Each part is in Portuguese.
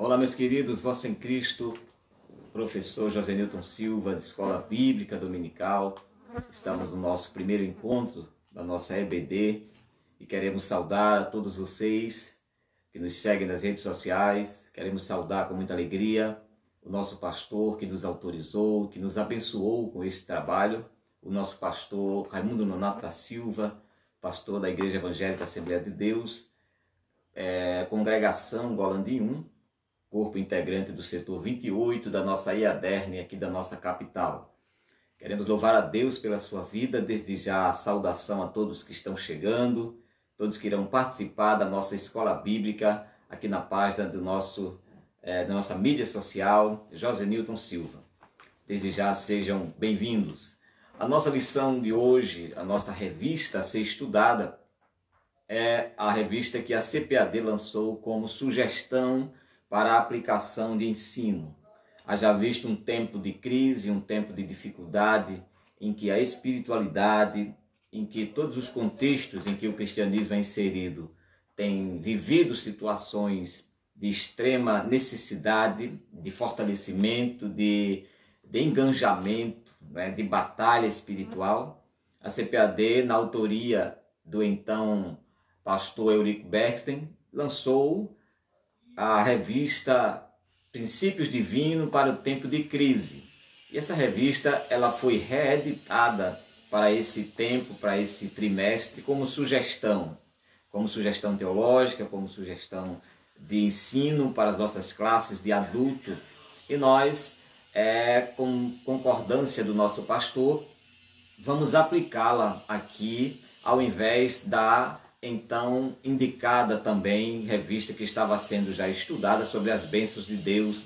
Olá, meus queridos, vosso em Cristo, professor Josenilton Silva, de Escola Bíblica Dominical. Estamos no nosso primeiro encontro da nossa EBD e queremos saudar a todos vocês que nos seguem nas redes sociais. Queremos saudar com muita alegria o nosso pastor que nos autorizou, que nos abençoou com esse trabalho, o nosso pastor Raimundo Nonato da Silva, pastor da Igreja Evangélica Assembleia de Deus, Congregação Golandim 1, corpo integrante do setor 28 da nossa IADERN, aqui da nossa capital. Queremos louvar a Deus pela sua vida, desde já a saudação a todos que estão chegando, todos que irão participar da nossa escola bíblica, aqui na página da nossa mídia social, Josenilton Silva. Desde já sejam bem-vindos. A nossa lição de hoje, a nossa revista a ser estudada, é a revista que a CPAD lançou como sugestão para a aplicação de ensino. Haja visto um tempo de crise, um tempo de dificuldade, em que a espiritualidade, em que todos os contextos em que o cristianismo é inserido têm vivido situações de extrema necessidade, de fortalecimento, de engajamento, de batalha espiritual. A CPAD, na autoria do então pastor Eurico Bergsten, lançou a revista Princípios Divinos para o Tempo de Crise. E essa revista ela foi reeditada para esse tempo, para esse trimestre, como sugestão teológica, como sugestão de ensino para as nossas classes de adulto. E nós, com concordância do nosso pastor, vamos aplicá-la aqui, ao invés da então indicada também revista que estava sendo já estudada sobre as bênçãos de Deus,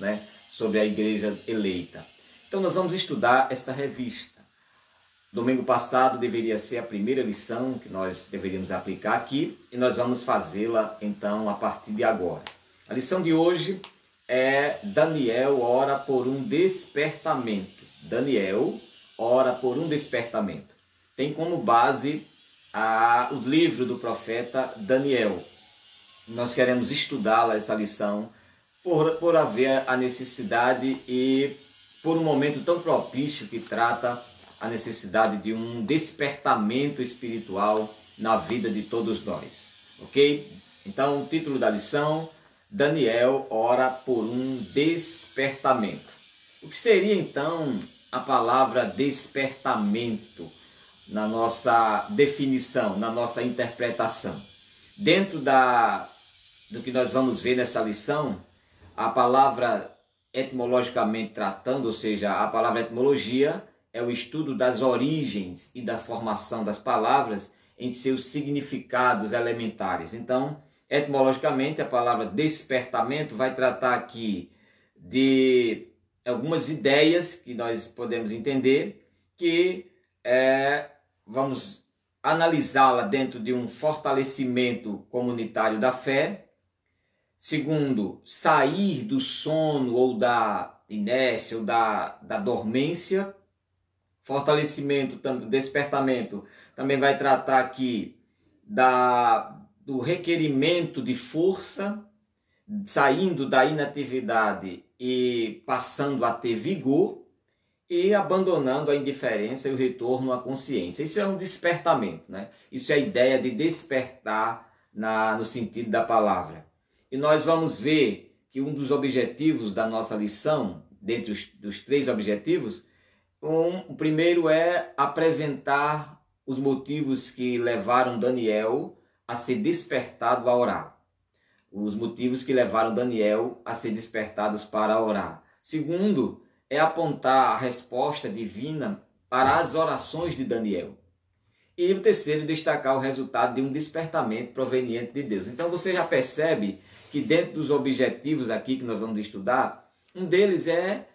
sobre a igreja eleita. Então nós vamos estudar esta revista. Domingo passado deveria ser a primeira lição que nós deveríamos aplicar aqui e nós vamos fazê-la então a partir de agora. A lição de hoje é Daniel ora por um despertamento. Daniel ora por um despertamento. Tem como base o livro do profeta Daniel. Nós queremos estudá-la, essa lição, por haver a necessidade e por um momento tão propício que trata a necessidade de um despertamento espiritual na vida de todos nós. Ok? Então, o título da lição, Daniel ora por um despertamento. O que seria, então, a palavra despertamento na nossa definição, na nossa interpretação? Dentro do que nós vamos ver nessa lição, a palavra etimologicamente tratando, ou seja, a palavra etimologia é o estudo das origens e da formação das palavras em seus significados elementares. Então, etimologicamente, a palavra despertamento vai tratar aqui de algumas ideias que nós podemos entender que vamos analisá-la dentro de um fortalecimento comunitário da fé. Segundo, sair do sono ou da inércia ou da dormência. Fortalecimento, despertamento, também vai tratar aqui do requerimento de força, saindo da inatividade e passando a ter vigor, e abandonando a indiferença e o retorno à consciência. Isso é um despertamento, Isso é a ideia de despertar no sentido da palavra. E nós vamos ver que um dos objetivos da nossa lição, dentre dos três objetivos, o primeiro é apresentar os motivos que levaram Daniel a ser despertado a orar. Os motivos que levaram Daniel a ser despertados para orar. Segundo, é apontar a resposta divina para as orações de Daniel. E o terceiro, destacar o resultado de um despertamento proveniente de Deus. Então você já percebe que dentro dos objetivos aqui que nós vamos estudar, um deles é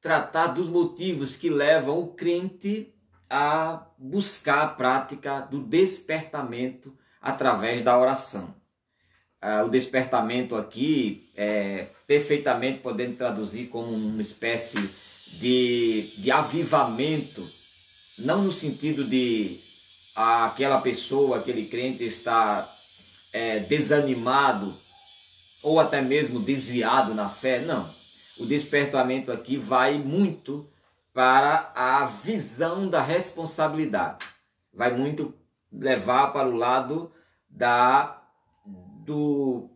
tratar dos motivos que levam o crente a buscar a prática do despertamento através da oração. O despertamento aqui perfeitamente podendo traduzir como uma espécie de avivamento, não no sentido de aquela pessoa, aquele crente estar desanimado ou até mesmo desviado na fé, não. O despertamento aqui vai muito para a visão da responsabilidade. Vai muito levar para o lado do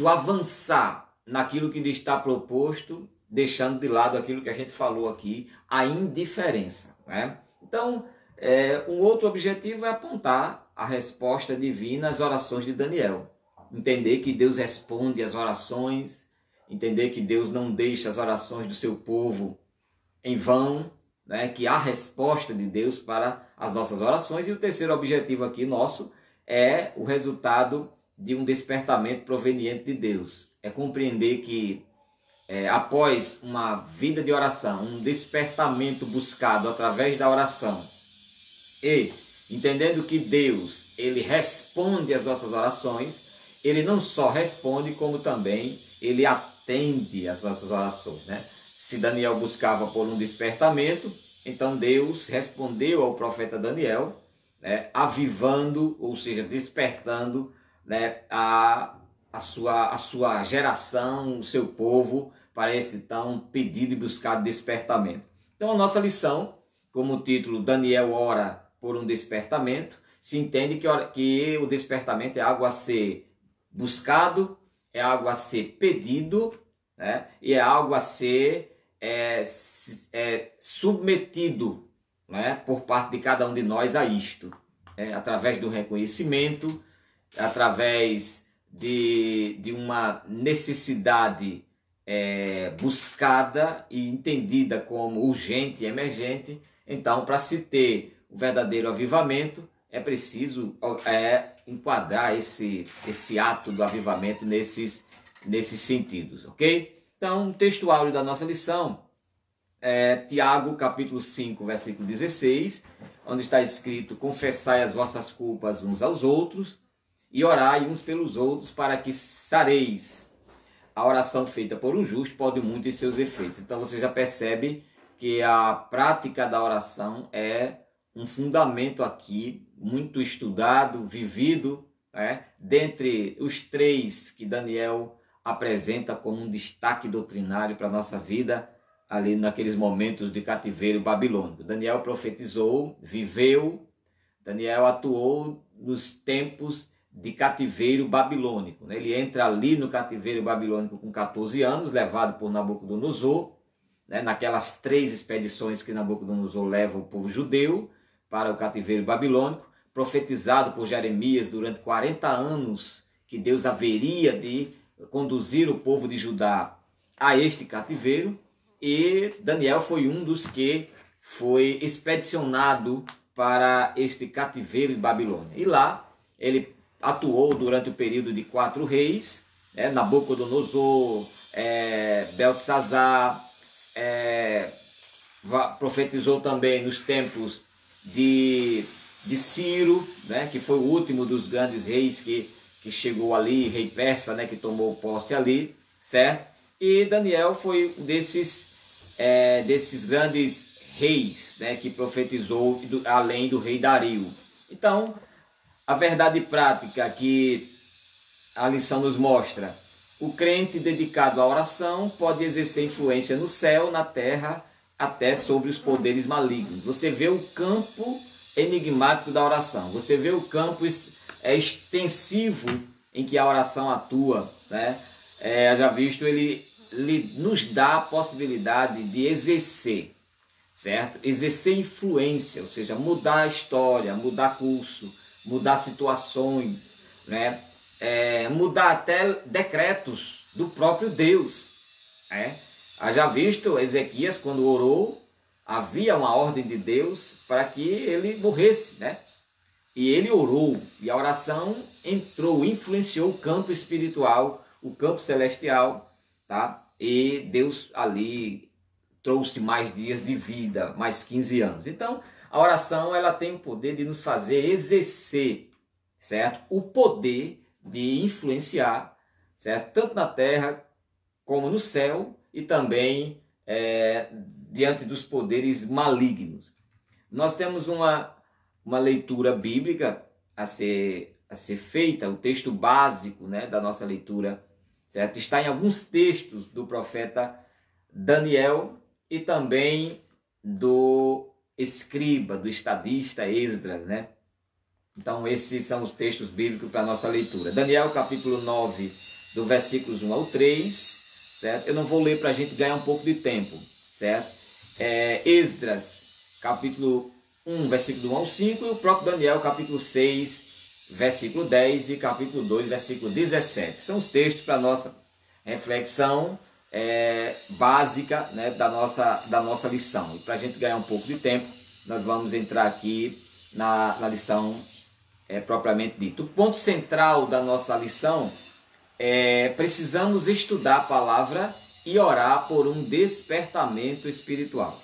avançar naquilo que lhe está proposto, deixando de lado aquilo que a gente falou aqui, a indiferença, né? Então, um outro objetivo é apontar a resposta divina às orações de Daniel. Entender que Deus responde às orações, entender que Deus não deixa as orações do seu povo em vão, né? Que há resposta de Deus para as nossas orações. E o terceiro objetivo aqui nosso é o resultado de um despertamento proveniente de Deus. É compreender que após uma vida de oração, um despertamento buscado através da oração, e entendendo que Deus, ele responde às nossas orações, ele não só responde, como também ele atende às nossas orações, né? Se Daniel buscava por um despertamento, então Deus respondeu ao profeta Daniel, né, avivando, ou seja, despertando, né, a sua geração, o seu povo, para esse tão pedido e buscado despertamento. Então a nossa lição, como o título Daniel ora por um despertamento, se entende que o despertamento é algo a ser buscado, é algo a ser pedido, né? E é algo a ser submetido, né? Por parte de cada um de nós a isto, através do reconhecimento, através de uma necessidade buscada e entendida como urgente e emergente. Então, para se ter o verdadeiro avivamento, é preciso enquadrar esse ato do avivamento nesses sentidos, ok? Então, o texto áureo da nossa lição é Tiago, capítulo 5, versículo 16, onde está escrito: confessai as vossas culpas uns aos outros e orai uns pelos outros para que sareis. A oração feita por um justo pode muito em seus efeitos. Então você já percebe que a prática da oração é um fundamento aqui, muito estudado, vivido, né? Dentre os três que Daniel apresenta como um destaque doutrinário para a nossa vida, ali naqueles momentos de cativeiro babilônico. Daniel profetizou, viveu, Daniel atuou nos tempos de cativeiro babilônico. Ele entra ali no cativeiro babilônico com 14 anos, levado por Nabucodonosor, naquelas 3 expedições que Nabucodonosor leva o povo judeu para o cativeiro babilônico, profetizado por Jeremias durante 40 anos que Deus haveria de conduzir o povo de Judá a este cativeiro, e Daniel foi um dos que foi expedicionado para este cativeiro de Babilônia. E lá ele atuou durante o período de 4 reis, Nabucodonosor, Beltesazar, profetizou também nos tempos de Ciro, que foi o último dos grandes reis que chegou ali, rei persa, que tomou posse ali, certo? E Daniel foi um desses grandes reis, que profetizou além do rei Dario. Então, a verdade prática que a lição nos mostra: o crente dedicado à oração pode exercer influência no céu, na terra, até sobre os poderes malignos. Você vê o campo enigmático da oração, você vê o campo extensivo em que a oração atua, já visto, ele nos dá a possibilidade de exercer, certo? Exercer influência, ou seja, mudar a história, mudar curso, mudar situações, mudar até decretos do próprio Deus. Já visto, Ezequias, quando orou, havia uma ordem de Deus para que ele morresse, E ele orou, e a oração entrou, influenciou o campo espiritual, o campo celestial, tá? E Deus ali trouxe mais dias de vida, mais 15 anos. Então, a oração, ela tem o poder de nos fazer exercer, certo? O poder de influenciar, certo? Tanto na terra como no céu, e também diante dos poderes malignos. Nós temos uma leitura bíblica a ser feita, o texto básico da nossa leitura certo? Está em alguns textos do profeta Daniel e também do escriba, do estadista Esdras, né? Então esses são os textos bíblicos para a nossa leitura. Daniel capítulo 9, do versículos 1 ao 3, certo? Eu não vou ler para a gente ganhar um pouco de tempo, certo? Esdras capítulo 1, versículo 1 ao 5 e o próprio Daniel capítulo 6, versículo 10 e capítulo 2, versículo 17. São os textos para a nossa reflexão básica, né, da nossa lição. E para a gente ganhar um pouco de tempo, nós vamos entrar aqui na lição propriamente dita. O ponto central da nossa lição é precisamos estudar a palavra e orar por um despertamento espiritual.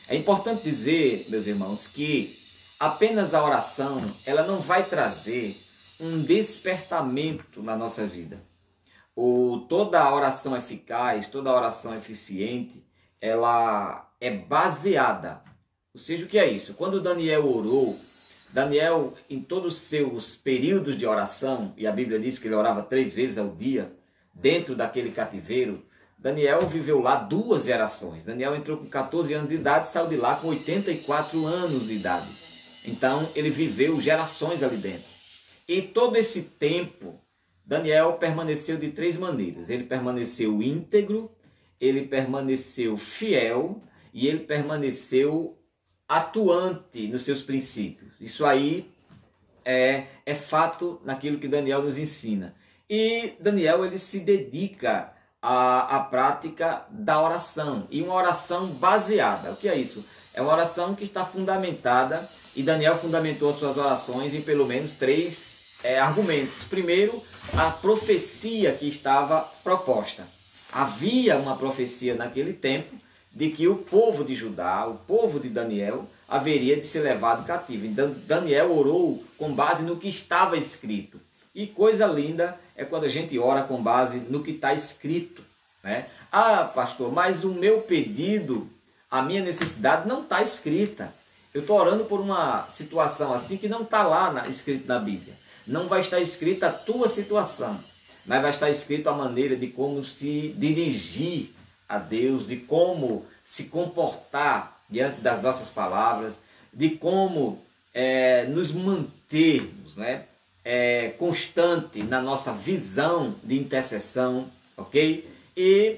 É importante dizer, meus irmãos, que apenas a oração ela não vai trazer um despertamento na nossa vida. Toda a oração eficaz, toda a oração eficiente, ela é baseada. Ou seja, o que é isso? Quando Daniel orou, Daniel, em todos os seus períodos de oração, e a Bíblia diz que ele orava 3 vezes ao dia, dentro daquele cativeiro, Daniel viveu lá 2 gerações. Daniel entrou com 14 anos de idade e saiu de lá com 84 anos de idade. Então, ele viveu gerações ali dentro. E todo esse tempo, Daniel permaneceu de 3 maneiras. Ele permaneceu íntegro, ele permaneceu fiel e ele permaneceu atuante nos seus princípios. Isso aí é fato naquilo que Daniel nos ensina. E Daniel ele se dedica à prática da oração. E uma oração baseada. O que é isso? É uma oração que está fundamentada, e Daniel fundamentou suas orações em pelo menos 3 argumentos. Primeiro, a profecia que estava proposta. Havia uma profecia naquele tempo de que o povo de Judá, o povo de Daniel, haveria de ser levado cativo. Então Daniel orou com base no que estava escrito. E coisa linda é quando a gente ora com base no que está escrito, né? Ah, pastor, mas o meu pedido, a minha necessidade não está escrita. Eu estou orando por uma situação assim que não está lá escrito na Bíblia. Não vai estar escrita a tua situação, mas vai estar escrito a maneira de como se dirigir a Deus, de como se comportar diante das nossas palavras, de como nos mantermos, né, constante na nossa visão de intercessão, ok? E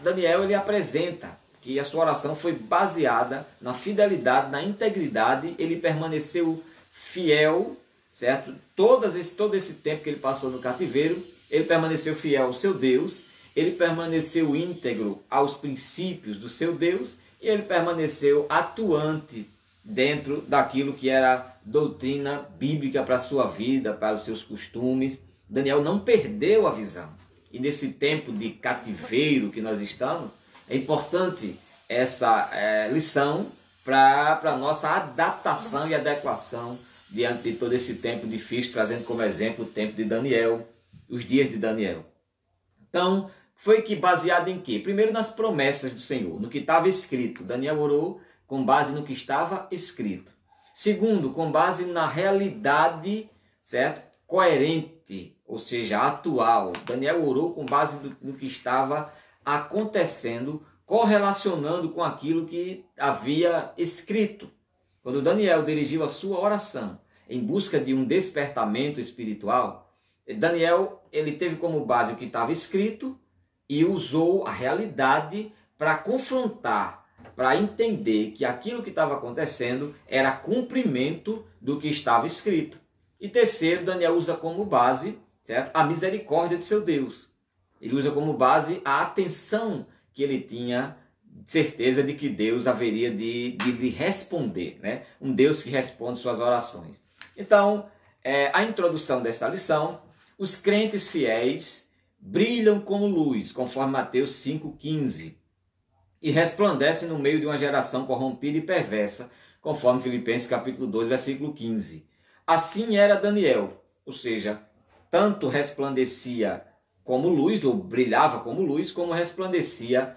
Daniel ele apresenta que a sua oração foi baseada na fidelidade, na integridade, ele permaneceu fiel, certo? Todo esse tempo que ele passou no cativeiro, ele permaneceu fiel ao seu Deus, ele permaneceu íntegro aos princípios do seu Deus e ele permaneceu atuante dentro daquilo que era doutrina bíblica para a sua vida, para os seus costumes. Daniel não perdeu a visão. E nesse tempo de cativeiro que nós estamos, é importante essa lição para a nossa adaptação e adequação diante de todo esse tempo difícil, trazendo como exemplo o tempo de Daniel, os dias de Daniel. Então, foi que baseado em quê? Primeiro nas promessas do Senhor, no que estava escrito. Daniel orou com base no que estava escrito. Segundo, com base na realidade, certo? Coerente, ou seja, atual. Daniel orou com base no que estava acontecendo, correlacionando com aquilo que havia escrito. Quando Daniel dirigiu a sua oração em busca de um despertamento espiritual, Daniel ele teve como base o que estava escrito e usou a realidade para confrontar, para entender que aquilo que estava acontecendo era cumprimento do que estava escrito. E terceiro, Daniel usa como base, certo, a misericórdia de seu Deus. Ele usa como base a atenção que ele tinha, certeza de que Deus haveria de lhe responder, né? Um Deus que responde suas orações. Então, a introdução desta lição, os crentes fiéis brilham como luz, conforme Mateus 5,15, e resplandecem no meio de uma geração corrompida e perversa, conforme Filipenses capítulo 2, versículo 15. Assim era Daniel, ou seja, tanto resplandecia como luz, ou brilhava como luz, como resplandecia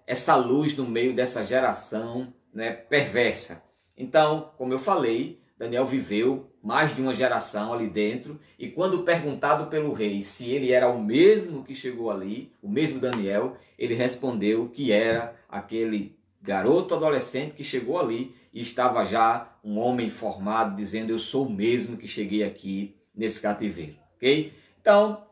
essa luz no meio dessa geração, né, perversa. Então, como eu falei, Daniel viveu mais de uma geração ali dentro, e quando perguntado pelo rei se ele era o mesmo que chegou ali, o mesmo Daniel, ele respondeu que era aquele garoto adolescente que chegou ali e estava já um homem formado, dizendo: eu sou o mesmo que cheguei aqui nesse cativeiro. Ok? Então,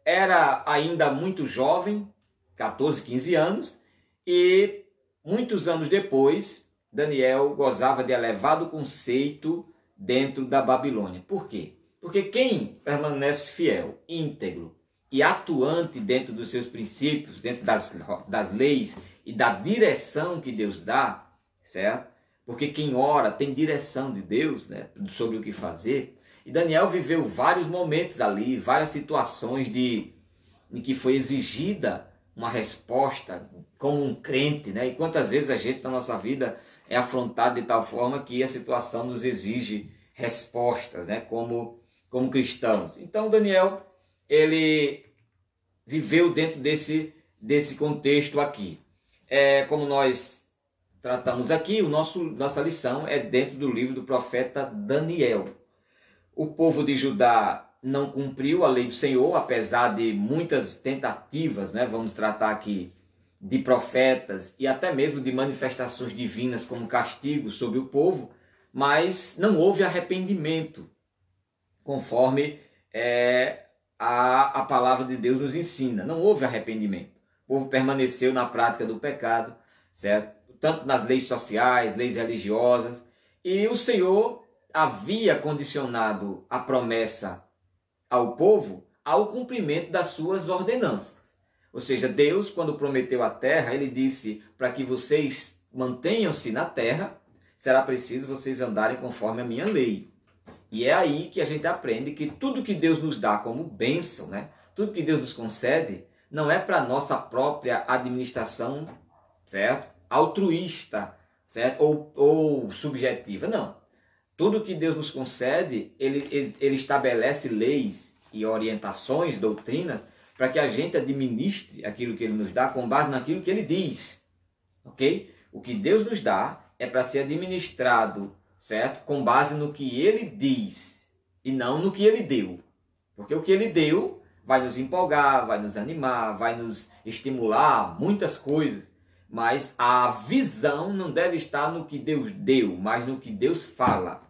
era ainda muito jovem, 14, 15 anos, e muitos anos depois, Daniel gozava de elevado conceito dentro da Babilônia. Por quê? Porque quem permanece fiel, íntegro e atuante dentro dos seus princípios, dentro das leis e da direção que Deus dá, certo? Porque quem ora tem direção de Deus, né, sobre o que fazer. E Daniel viveu vários momentos ali, várias situações em que foi exigida uma resposta como um crente, né? E quantas vezes a gente na nossa vida é afrontado de tal forma que a situação nos exige respostas, né? Como cristãos. Então Daniel, ele viveu dentro desse contexto aqui. Como nós tratamos aqui, nossa lição é dentro do livro do profeta Daniel. O povo de Judá não cumpriu a lei do Senhor, apesar de muitas tentativas, né? Vamos tratar aqui de profetas e até mesmo de manifestações divinas como castigo sobre o povo, mas não houve arrependimento, conforme a palavra de Deus nos ensina. Não houve arrependimento. O povo permaneceu na prática do pecado, certo? Tanto nas leis sociais, leis religiosas, e o Senhor havia condicionado a promessa ao povo ao cumprimento das suas ordenanças. Ou seja, Deus, quando prometeu a terra, ele disse: para que vocês mantenham-se na terra, será preciso vocês andarem conforme a minha lei. E é aí que a gente aprende que tudo que Deus nos dá como bênção, né? Tudo que Deus nos concede, não é para nossa própria administração, certo? Altruísta, certo? Ou subjetiva, não. Tudo que Deus nos concede, ele estabelece leis e orientações, doutrinas, para que a gente administre aquilo que ele nos dá com base naquilo que ele diz. Ok? O que Deus nos dá é para ser administrado, certo? Com base no que ele diz e não no que ele deu. Porque o que ele deu vai nos empolgar, vai nos animar, vai nos estimular muitas coisas. Mas a visão não deve estar no que Deus deu, mas no que Deus fala.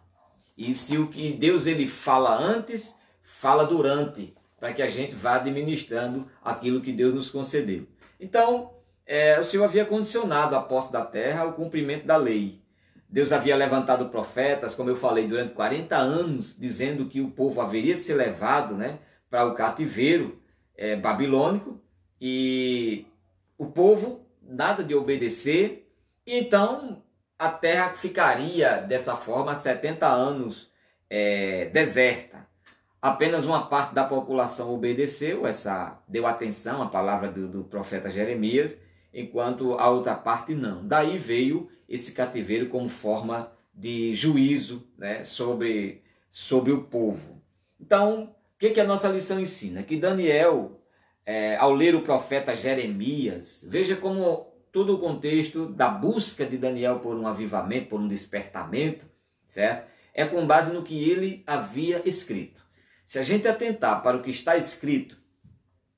E se o que Deus ele fala antes, fala durante, para que a gente vá administrando aquilo que Deus nos concedeu. Então, o Senhor havia condicionado a posse da terra ao cumprimento da lei. Deus havia levantado profetas, como eu falei, durante 40 anos, dizendo que o povo haveria de ser levado, né, para o cativeiro babilônico, e o povo nada de obedecer, e então a terra ficaria dessa forma 70 anos deserta. Apenas uma parte da população obedeceu, deu atenção à palavra do profeta Jeremias, enquanto a outra parte não. Daí veio esse cativeiro como forma de juízo, né, sobre o povo. Então, o que a nossa lição ensina? Que Daniel, ao ler o profeta Jeremias, veja como todo o contexto da busca de Daniel por um avivamento, por um despertamento, certo? É com base no que ele havia escrito. Se a gente atentar para o que está escrito,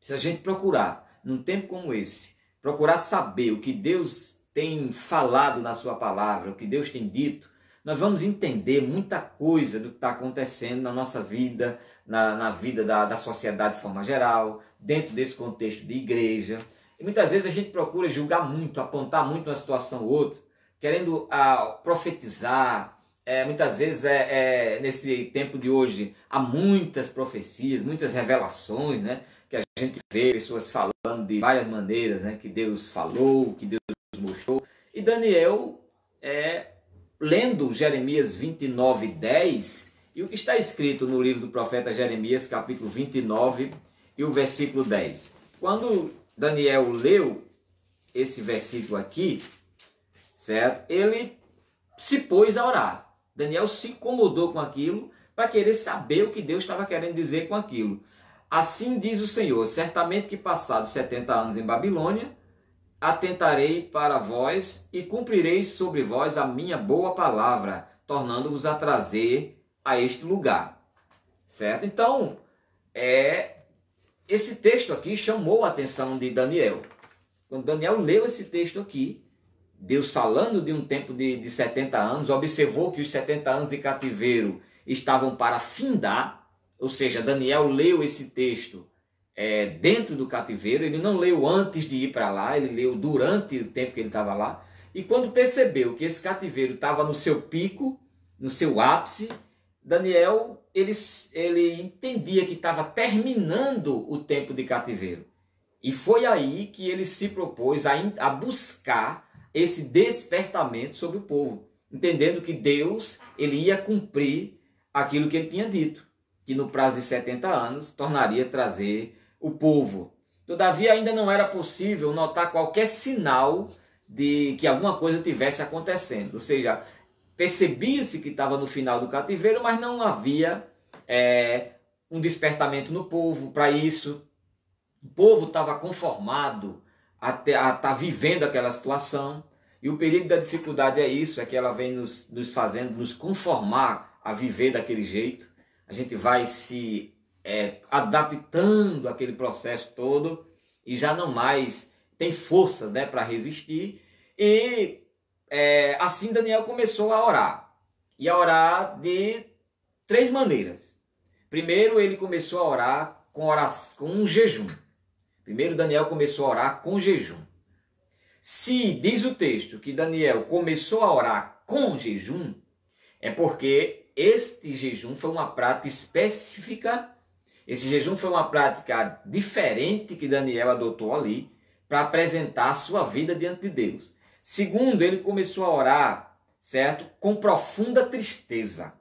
se a gente procurar, num tempo como esse, procurar saber o que Deus tem falado na sua palavra, o que Deus tem dito, nós vamos entender muita coisa do que está acontecendo na nossa vida, na vida da sociedade de forma geral, dentro desse contexto de igreja. E muitas vezes a gente procura julgar muito, apontar muito uma situação ou outra, querendo profetizar. Muitas vezes, nesse tempo de hoje, há muitas profecias, muitas revelações, né, que a gente vê pessoas falando de várias maneiras, né, que Deus falou, que Deus mostrou. E Daniel, lendo Jeremias 29:10, e o que está escrito no livro do profeta Jeremias, capítulo 29, e o versículo 10. Quando Daniel leu esse versículo aqui, certo? Ele se pôs a orar. Daniel se incomodou com aquilo para querer saber o que Deus estava querendo dizer com aquilo. Assim diz o Senhor: certamente que passados 70 anos em Babilônia, atentarei para vós e cumprirei sobre vós a minha boa palavra, tornando-vos a trazer a este lugar, certo? Então, esse texto aqui chamou a atenção de Daniel. Quando Daniel leu esse texto aqui, Deus falando de um tempo de 70 anos, observou que os 70 anos de cativeiro estavam para findar, ou seja, Daniel leu esse texto dentro do cativeiro, ele não leu antes de ir para lá, ele leu durante o tempo que ele estava lá, e quando percebeu que esse cativeiro estava no seu pico, no seu ápice, Daniel, ele entendia que estava terminando o tempo de cativeiro. E foi aí que ele se propôs a buscar esse despertamento sobre o povo, entendendo que Deus ele ia cumprir aquilo que ele tinha dito, que no prazo de 70 anos tornaria trazer o povo. Todavia ainda não era possível notar qualquer sinal de que alguma coisa tivesse acontecendo, ou seja, percebia-se que estava no final do cativeiro, mas não havia um despertamento no povo para isso. O povo estava conformado a estar vivendo aquela situação. E o perigo da dificuldade é isso, é que ela vem nos fazendo nos conformar a viver daquele jeito. A gente vai se adaptando àquele processo todo e já não mais tem forças, né, para resistir. E assim Daniel começou a orar. E a orar de 3 maneiras. Primeiro, ele começou a orar com um jejum. Primeiro, Daniel começou a orar com jejum. Se diz o texto que Daniel começou a orar com jejum, é porque este jejum foi uma prática específica, esse jejum foi uma prática diferente que Daniel adotou ali para apresentar a sua vida diante de Deus. Segundo, ele começou a orar, certo? Com profunda tristeza,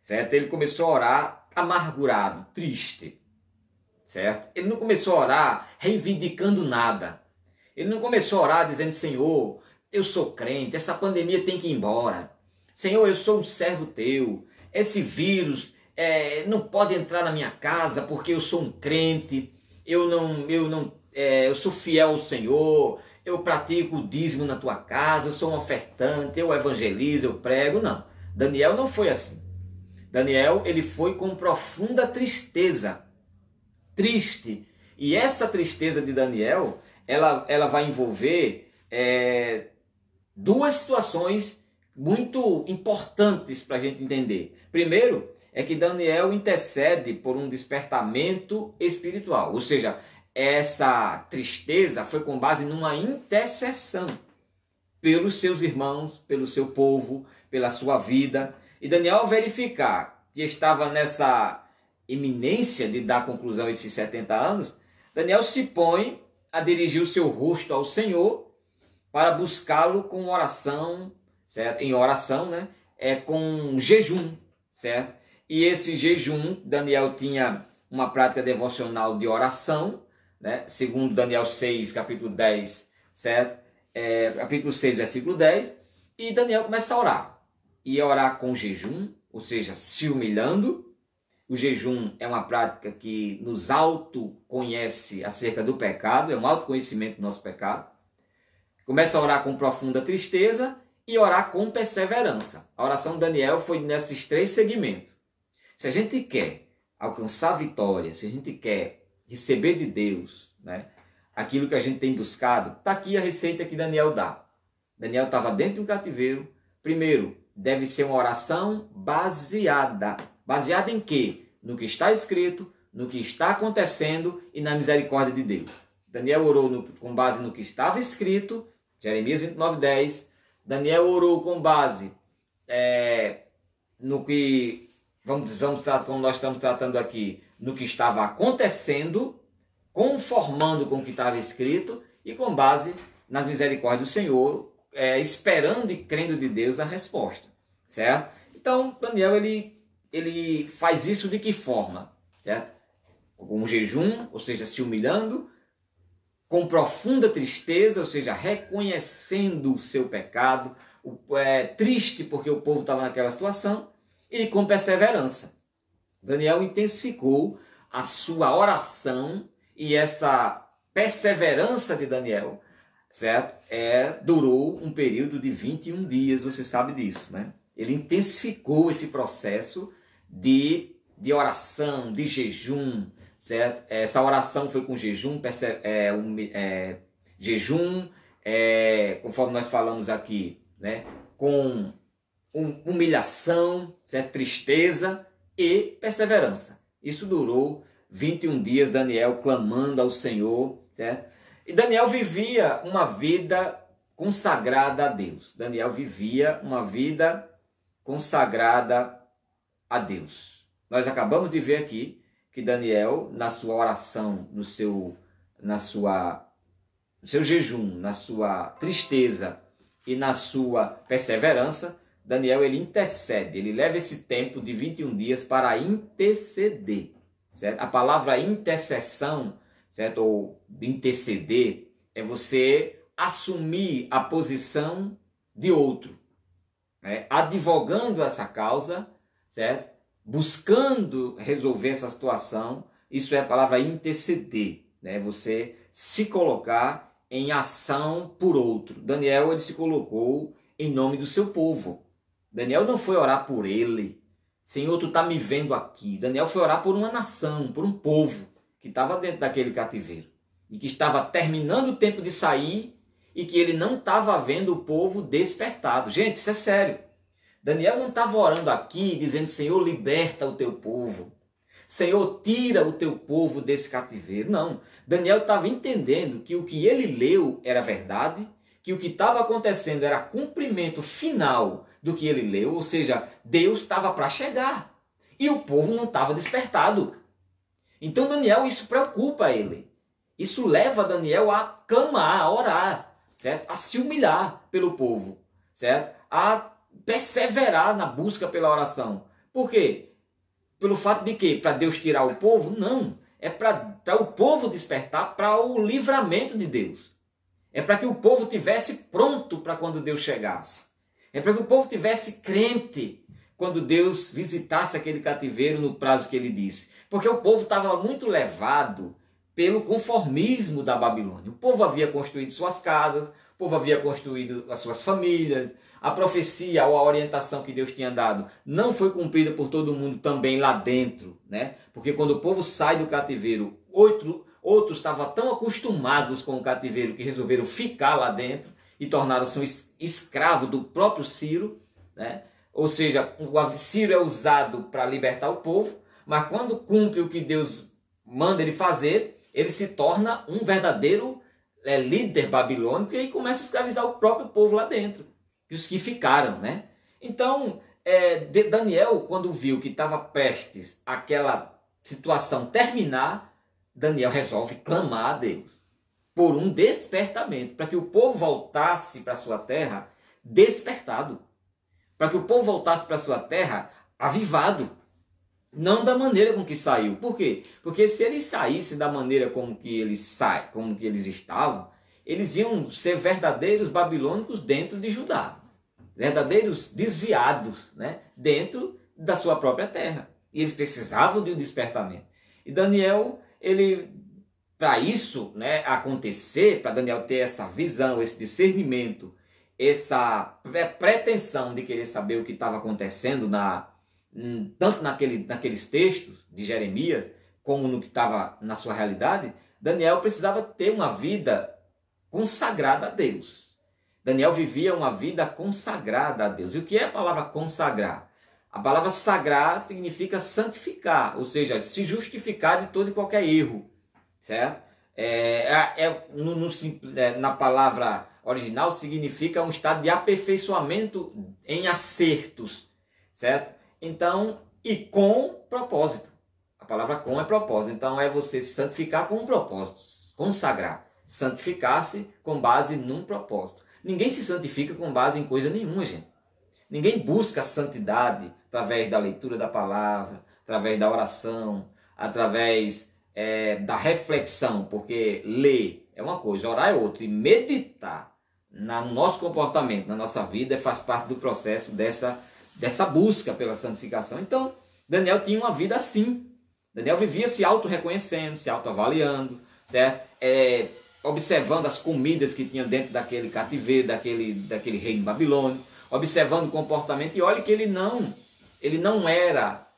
certo? Ele começou a orar amargurado, triste, certo? Ele não começou a orar reivindicando nada. Ele não começou a orar dizendo, Senhor, eu sou crente, essa pandemia tem que ir embora. Senhor, eu sou um servo teu, esse vírus não pode entrar na minha casa porque eu sou um crente, eu sou fiel ao Senhor, eu pratico o dízimo na tua casa, eu sou um ofertante, eu evangelizo, eu prego. Não, Daniel não foi assim. Daniel, ele foi com profunda tristeza, triste. E essa tristeza de Daniel, ela vai envolver 2 situações muito importantes para a gente entender. Primeiro, é que Daniel intercede por um despertamento espiritual, ou seja, essa tristeza foi com base numa intercessão pelos seus irmãos, pelo seu povo, pela sua vida. E Daniel, ao verificar que estava nessa iminência de dar conclusão a esses 70 anos, Daniel se põe a dirigir o seu rosto ao Senhor para buscá-lo com oração, certo? Em oração, né? Com jejum, certo? E esse jejum, Daniel tinha uma prática devocional de oração, né? Segundo Daniel 6, capítulo 10, certo? Capítulo 6, versículo 10, e Daniel começa a orar. E orar com jejum, ou seja, se humilhando. O jejum é uma prática que nos autoconhece acerca do pecado, é um autoconhecimento do nosso pecado. Começa a orar com profunda tristeza e orar com perseverança. A oração de Daniel foi nesses 3 segmentos. Se a gente quer alcançar vitória, se a gente quer receber de Deus, né, aquilo que a gente tem buscado, está aqui a receita que Daniel dá. Daniel estava dentro de um cativeiro. Primeiro, deve ser uma oração baseada em quê? No que está escrito, no que está acontecendo e na misericórdia de Deus. Daniel orou com base no que estava escrito, Jeremias 29:10. Daniel orou com base no que, como nós estamos tratando aqui, no que estava acontecendo, conformando com o que estava escrito e com base nas misericórdias do Senhor, esperando e crendo de Deus a resposta, certo? Então, Daniel, ele faz isso de que forma? Certo? Com jejum, ou seja, se humilhando, com profunda tristeza, ou seja, reconhecendo o seu pecado, triste porque o povo estava naquela situação, e com perseverança. Daniel intensificou a sua oração e essa perseverança de Daniel, certo? Durou um período de 21 dias, você sabe disso, né? ele intensificou esse processo de oração, de jejum, certo? Essa oração foi com jejum, conforme nós falamos aqui, né? Com humilhação, certo? Tristeza e perseverança. Isso durou 21 dias, Daniel clamando ao Senhor, certo? E Daniel vivia uma vida consagrada a Deus. Daniel vivia uma vida consagrada a Deus. Nós acabamos de ver aqui que Daniel, na sua oração, no seu jejum, na sua tristeza e na sua perseverança, Daniel ele intercede, ele leva esse tempo de 21 dias para interceder. Certo? A palavra intercessão, certo? Ou interceder, é você assumir a posição de outro, né? Advogando essa causa, certo? Buscando resolver essa situação. Isso é a palavra interceder, né? Você se colocar em ação por outro. Daniel ele se colocou em nome do seu povo. Daniel não foi orar por ele. Senhor, tu está me vendo aqui. Daniel foi orar por uma nação, por um povo que estava dentro daquele cativeiro e que estava terminando o tempo de sair e que ele não estava vendo o povo despertado. Gente, isso é sério. Daniel não estava orando aqui dizendo, Senhor, liberta o teu povo. Senhor, tira o teu povo desse cativeiro. Não. Daniel estava entendendo que o que ele leu era verdade, que o que estava acontecendo era cumprimento final do que ele leu, ou seja, Deus estava para chegar e o povo não estava despertado. Então Daniel, isso preocupa ele. Isso leva Daniel a clamar, a orar, certo? A se humilhar pelo povo, certo? A perseverar na busca pela oração. Por quê? Pelo fato de que? Para Deus tirar o povo? Não. É para o povo despertar para o livramento de Deus. É para que o povo tivesse pronto para quando Deus chegasse. É para que o povo tivesse crente quando Deus visitasse aquele cativeiro no prazo que ele disse. Porque o povo estava muito levado pelo conformismo da Babilônia. O povo havia construído suas casas, o povo havia construído as suas famílias. A profecia ou a orientação que Deus tinha dado não foi cumprida por todo mundo também lá dentro, né? Porque quando o povo sai do cativeiro, outros estavam tão acostumados com o cativeiro que resolveram ficar lá dentro e tornaram-se escravos do próprio Ciro, né? Ou seja, o Ciro é usado para libertar o povo, mas quando cumpre o que Deus manda ele fazer, ele se torna um verdadeiro líder babilônico e aí começa a escravizar o próprio povo lá dentro, os que ficaram, né? Então, Daniel, quando viu que estava prestes aquela situação terminar, Daniel resolve clamar a Deus por um despertamento, para que o povo voltasse para sua terra despertado, para que o povo voltasse para sua terra avivado, não da maneira com que saiu. Por quê? Porque se eles saíssem da maneira como que eles estavam, eles iam ser verdadeiros babilônicos dentro de Judá, verdadeiros desviados, né, dentro da sua própria terra. E eles precisavam de um despertamento. E Daniel, para isso, né, acontecer, para Daniel ter essa visão, esse discernimento, essa pretensão de querer saber o que estava acontecendo, tanto naqueles textos de Jeremias, como no que estava na sua realidade, Daniel precisava ter uma vida consagrada a Deus. Daniel vivia uma vida consagrada a Deus. E o que é a palavra consagrar? A palavra sagrar significa santificar, ou seja, se justificar de todo e qualquer erro, certo? Na palavra original significa um estado de aperfeiçoamento em acertos, certo? Então, e com propósito. A palavra com é propósito. Então, é você se santificar com um propósito, consagrar. Santificar-se com base num propósito. Ninguém se santifica com base em coisa nenhuma, gente. Ninguém busca a santidade através da leitura da palavra, através da oração, através da reflexão, porque ler é uma coisa, orar é outra, e meditar no nosso comportamento, na nossa vida, faz parte do processo dessa busca pela santificação. Então, Daniel tinha uma vida assim. Daniel vivia se auto-reconhecendo, se auto-avaliando, certo? Observando as comidas que tinha dentro daquele cativeiro, daquele reino babilônico, observando o comportamento, e olha que ele não era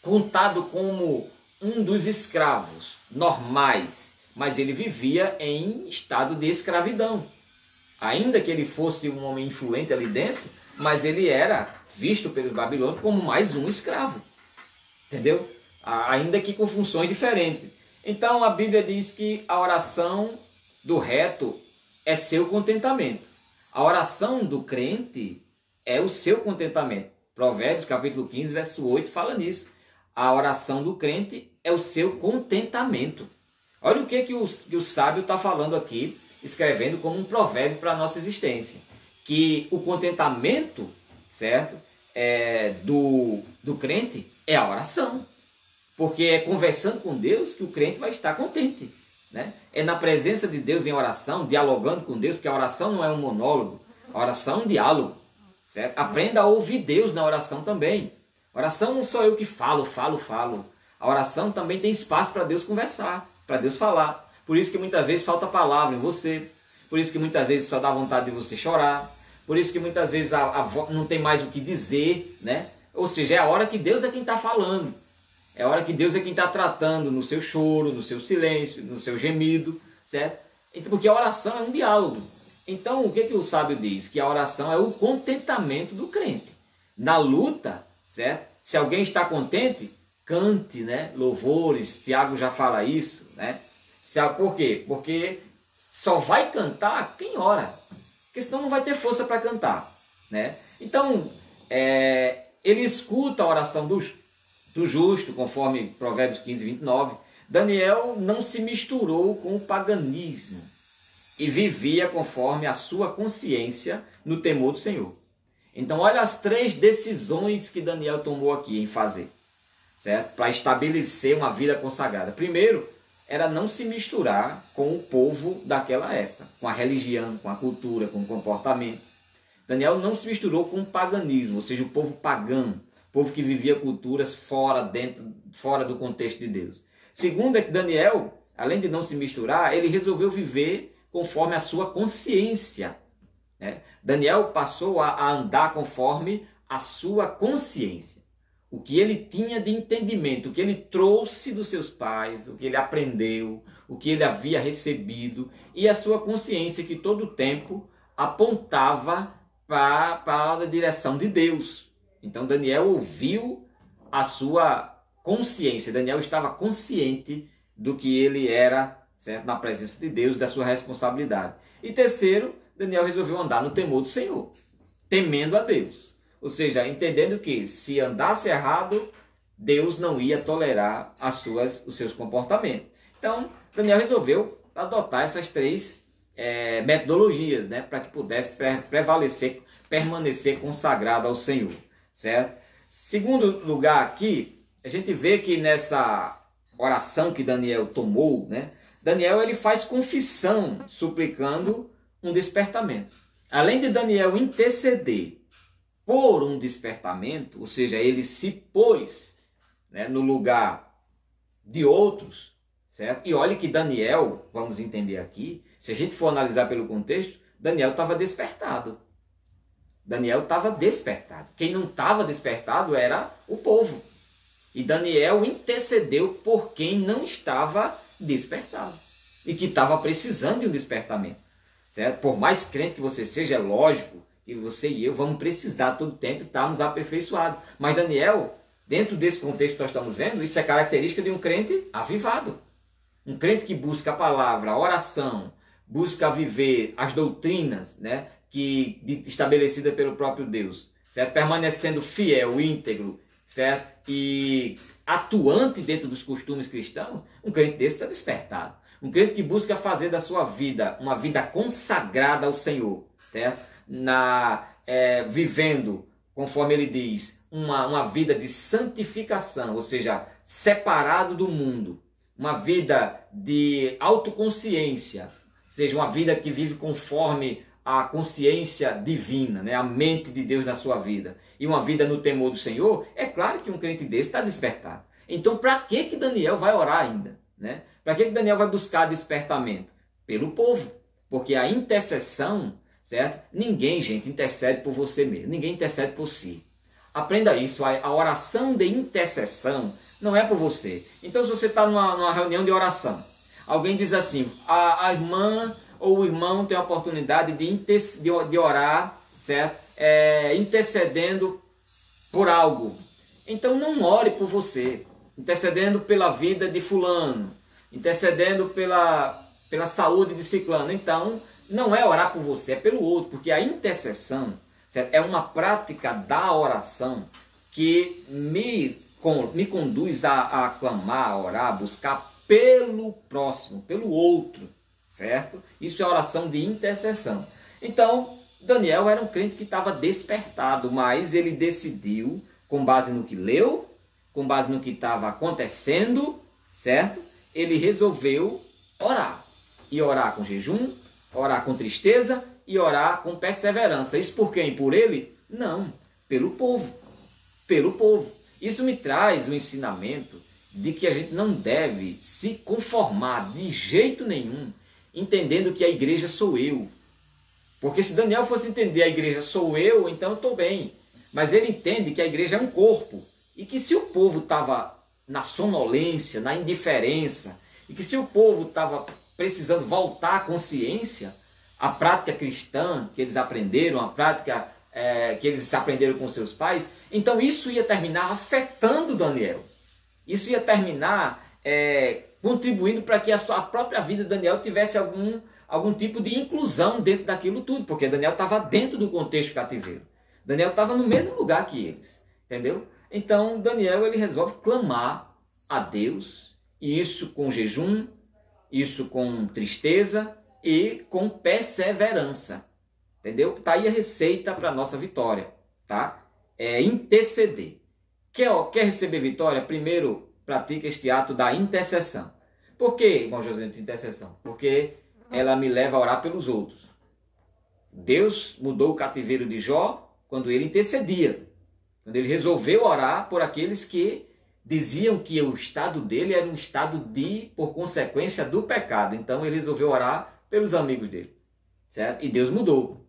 contado como um dos escravos normais, mas ele vivia em estado de escravidão. Ainda que ele fosse um homem influente ali dentro, mas ele era visto pelos babilônios como mais um escravo. Entendeu? Ainda que com funções diferentes. Então a Bíblia diz que a oração do reto é seu contentamento. A oração do crente é o seu contentamento. Provérbios capítulo 15, verso 8 fala nisso. A oração do crente é o seu contentamento. Olha o que o sábio está falando aqui, escrevendo como um provérbio para a nossa existência. Que o contentamento, certo, do crente é a oração. Porque é conversando com Deus que o crente vai estar contente. Né? É na presença de Deus em oração, dialogando com Deus, porque a oração não é um monólogo, a oração é um diálogo. Certo? Aprenda a ouvir Deus na oração também. A oração não sou eu que falo. A oração também tem espaço para Deus conversar, para Deus falar. Por isso que muitas vezes falta palavra em você. Por isso que muitas vezes só dá vontade de você chorar. Por isso que muitas vezes não tem mais o que dizer. Né? Ou seja, é a hora que Deus é quem está falando. É a hora que Deus é quem está tratando no seu choro, no seu silêncio, no seu gemido. Certo? Porque a oração é um diálogo. Então, o que o sábio diz? Que a oração é o contentamento do crente. Na luta, certo? Se alguém está contente, cante, né? Louvores. Tiago já fala isso, né? Por quê? Porque só vai cantar quem ora. Porque senão não vai ter força para cantar, né? Então, ele escuta a oração do justo, conforme Provérbios 15, 29. Daniel não se misturou com o paganismo e vivia conforme a sua consciência no temor do Senhor. Então, olha as 3 decisões que Daniel tomou aqui em fazer, certo? Para estabelecer uma vida consagrada. Primeiro, era não se misturar com o povo daquela época, com a religião, com a cultura, com o comportamento. Daniel não se misturou com o paganismo, ou seja, o povo pagão, o povo que vivia culturas fora do contexto de Deus. Segundo é que Daniel, além de não se misturar, ele resolveu viver conforme a sua consciência. Né? Daniel passou a andar conforme a sua consciência. O que ele tinha de entendimento, o que ele trouxe dos seus pais, o que ele aprendeu, o que ele havia recebido, e a sua consciência que todo o tempo apontava para a direção de Deus. Então Daniel ouviu a sua consciência. Daniel estava consciente do que ele era, certo? Na presença de Deus, da sua responsabilidade. E terceiro, Daniel resolveu andar no temor do Senhor, temendo a Deus. Ou seja, entendendo que se andasse errado, Deus não ia tolerar os seus comportamentos. Então, Daniel resolveu adotar essas 3 metodologias, né, para que pudesse permanecer consagrado ao Senhor. Certo? Segundo lugar aqui, a gente vê que nessa oração que Daniel tomou, né, Daniel ele faz confissão, suplicando um despertamento. Além de Daniel interceder por um despertamento, ou seja, ele se pôs, né, no lugar de outros, certo? E olha que Daniel, vamos entender aqui, se a gente for analisar pelo contexto, Daniel estava despertado. Daniel estava despertado. Quem não estava despertado era o povo. E Daniel intercedeu por quem não estava despertado e que estava precisando de um despertamento. Certo? Por mais crente que você seja, é lógico que você e eu vamos precisar todo o tempo estarmos aperfeiçoados. Mas Daniel, dentro desse contexto que nós estamos vendo, isso é característica de um crente avivado. Um crente que busca a palavra, a oração, busca viver as doutrinas, né, estabelecida pelo próprio Deus, certo? Permanecendo fiel, íntegro, certo? E atuante dentro dos costumes cristãos, um crente desse está despertado. Um crente que busca fazer da sua vida uma vida consagrada ao Senhor, certo? Vivendo, conforme ele diz, uma vida de santificação, ou seja, separado do mundo, uma vida de autoconsciência, ou seja, uma vida que vive conforme a consciência divina, né? A mente de Deus na sua vida, e uma vida no temor do Senhor, é claro que um crente desse está despertado. Então, para que Daniel vai orar ainda? Né? Para que Daniel vai buscar despertamento? Pelo povo, porque a intercessão, certo? Ninguém, gente, intercede por você mesmo. Ninguém intercede por si. Aprenda isso. A oração de intercessão não é por você. Então, se você está numa reunião de oração, alguém diz assim, a irmã ou o irmão tem a oportunidade de orar, certo? Intercedendo por algo. Então, não ore por você. Intercedendo pela vida de fulano. Intercedendo pela saúde de ciclano. Então, não é orar por você, é pelo outro. Porque a intercessão, certo, é uma prática da oração que me conduz a clamar, a orar, a buscar pelo próximo, pelo outro, certo? Isso é oração de intercessão. Então, Daniel era um crente que estava despertado, mas ele decidiu, com base no que leu, com base no que estava acontecendo, certo? Ele resolveu orar. E orar com jejum, orar com tristeza e orar com perseverança. Isso por quem? Por ele? Não, pelo povo. Pelo povo. Isso me traz um ensinamento de que a gente não deve se conformar de jeito nenhum, entendendo que a igreja sou eu. Porque se Daniel fosse entender a igreja sou eu, então eu estou bem. Mas ele entende que a igreja é um corpo. E que se o povo estava na sonolência, na indiferença, e que se o povo estava precisando voltar à consciência, a prática cristã que eles aprenderam, a prática que eles aprenderam com seus pais, então isso ia terminar afetando Daniel. Isso ia terminar contribuindo para que a própria vida de Daniel tivesse algum tipo de inclusão dentro daquilo tudo, porque Daniel estava dentro do contexto cativeiro. Daniel estava no mesmo lugar que eles, entendeu? Então Daniel ele resolve clamar a Deus, e isso com jejum, isso com tristeza e com perseverança. Entendeu? Está aí a receita para a nossa vitória. Tá? É interceder. Quer receber vitória? Primeiro, pratica este ato da intercessão. Por que, irmão José, de intercessão? Porque ela me leva a orar pelos outros. Deus mudou o cativeiro de Jó quando ele intercedia. Quando ele resolveu orar por aqueles que diziam que o estado dele era um estado por consequência do pecado. Então ele resolveu orar pelos amigos dele. Certo? E Deus mudou.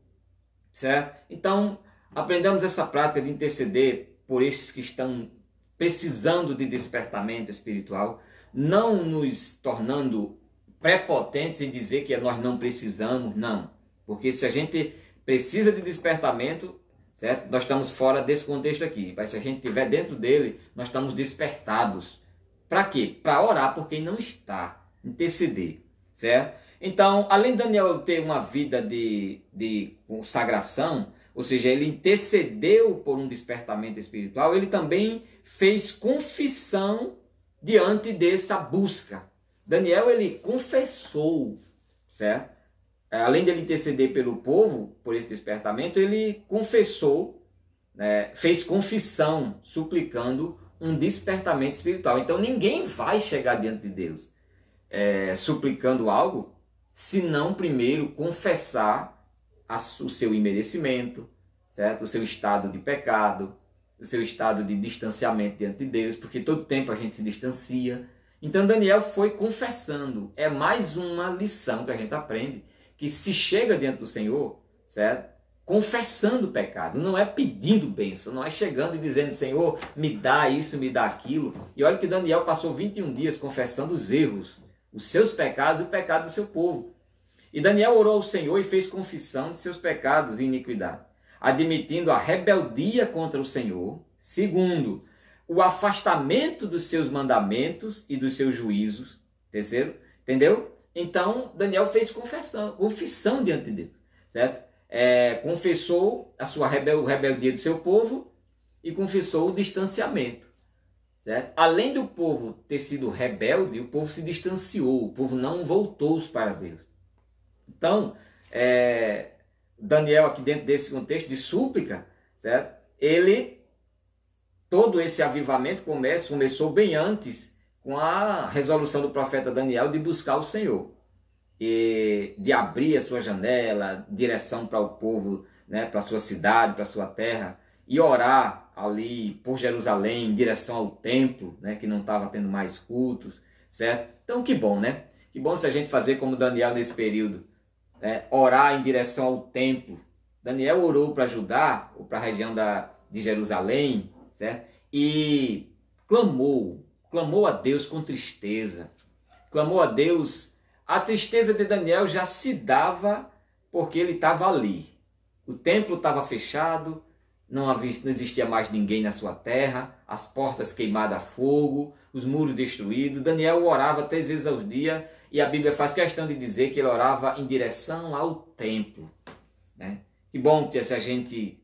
Certo? Então, aprendamos essa prática de interceder por esses que estão precisando de despertamento espiritual, não nos tornando prepotentes em dizer que nós não precisamos, não. Porque se a gente precisa de despertamento, certo? Nós estamos fora desse contexto aqui. Mas se a gente estiver dentro dele, nós estamos despertados. Para quê? Para orar por quem não está. Interceder, certo? Então, além de Daniel ter uma vida de consagração, ou seja, ele intercedeu por um despertamento espiritual, ele também fez confissão diante dessa busca. Daniel, ele confessou, certo? Além de ele interceder pelo povo, por esse despertamento, ele confessou, fez confissão, suplicando um despertamento espiritual. Então, ninguém vai chegar diante de Deus suplicando algo, se não primeiro confessar o seu imerecimento, certo? O seu estado de pecado, o seu estado de distanciamento diante de Deus, porque todo tempo a gente se distancia. Então Daniel foi confessando. É mais uma lição que a gente aprende, que se chega diante do Senhor, certo? Confessando o pecado, não é pedindo bênção, não é chegando e dizendo, Senhor, me dá isso, me dá aquilo. E olha que Daniel passou 21 dias confessando os erros, os seus pecados e o pecado do seu povo. E Daniel orou ao Senhor e fez confissão de seus pecados e iniquidade, admitindo a rebeldia contra o Senhor. Segundo, o afastamento dos seus mandamentos e dos seus juízos. Terceiro, entendeu? Então, Daniel fez confissão diante de Deus, certo? Confessou a sua rebeldia do seu povo e confessou o distanciamento. Certo? Além do povo ter sido rebelde, o povo se distanciou, o povo não voltou para Deus. Então, Daniel, aqui dentro desse contexto de súplica, certo? Todo esse avivamento começou bem antes, com a resolução do profeta Daniel de buscar o Senhor. E de abrir a sua janela, direção para o povo, para a sua cidade, para a sua terra, e orar ali por Jerusalém, em direção ao templo, que não estava tendo mais cultos, certo? Então que bom, né? Que bom se a gente fazer como Daniel nesse período. orar em direção ao templo. Daniel orou para Judá, ou para a região de Jerusalém, certo? E clamou a Deus com tristeza. Clamou a Deus. A tristeza de Daniel já se dava porque ele estava ali. O templo estava fechado, não existia mais ninguém na sua terra, as portas queimadas a fogo, os muros destruídos. Daniel orava 3 vezes ao dia e a Bíblia faz questão de dizer que ele orava em direção ao templo. Né? Que bom que se a gente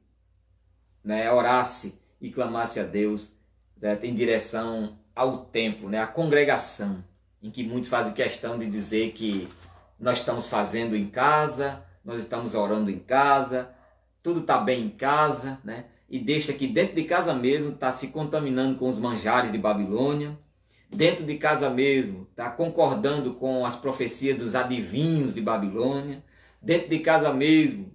orasse e clamasse a Deus, certo? Em direção ao templo, a congregação, em que muitos fazem questão de dizer que nós estamos fazendo em casa, nós estamos orando em casa, tudo está bem em casa, né? E deixa que dentro de casa mesmo está se contaminando com os manjares de Babilônia, dentro de casa mesmo está concordando com as profecias dos adivinhos de Babilônia, dentro de casa mesmo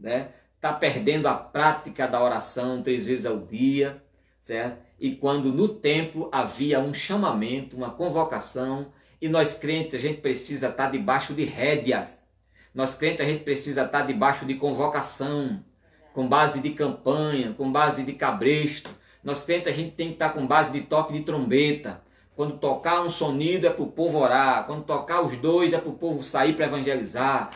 está perdendo a prática da oração 3 vezes ao dia, certo? E quando no templo havia um chamamento, uma convocação, e nós crentes, a gente precisa estar debaixo de rédea. Nós crentes, a gente precisa estar debaixo de convocação, com base de campanha, com base de cabresto. Nós crentes, a gente tem que estar com base de toque de trombeta. Quando tocar um sonido é para o povo orar. Quando tocar os 2 é para o povo sair para evangelizar.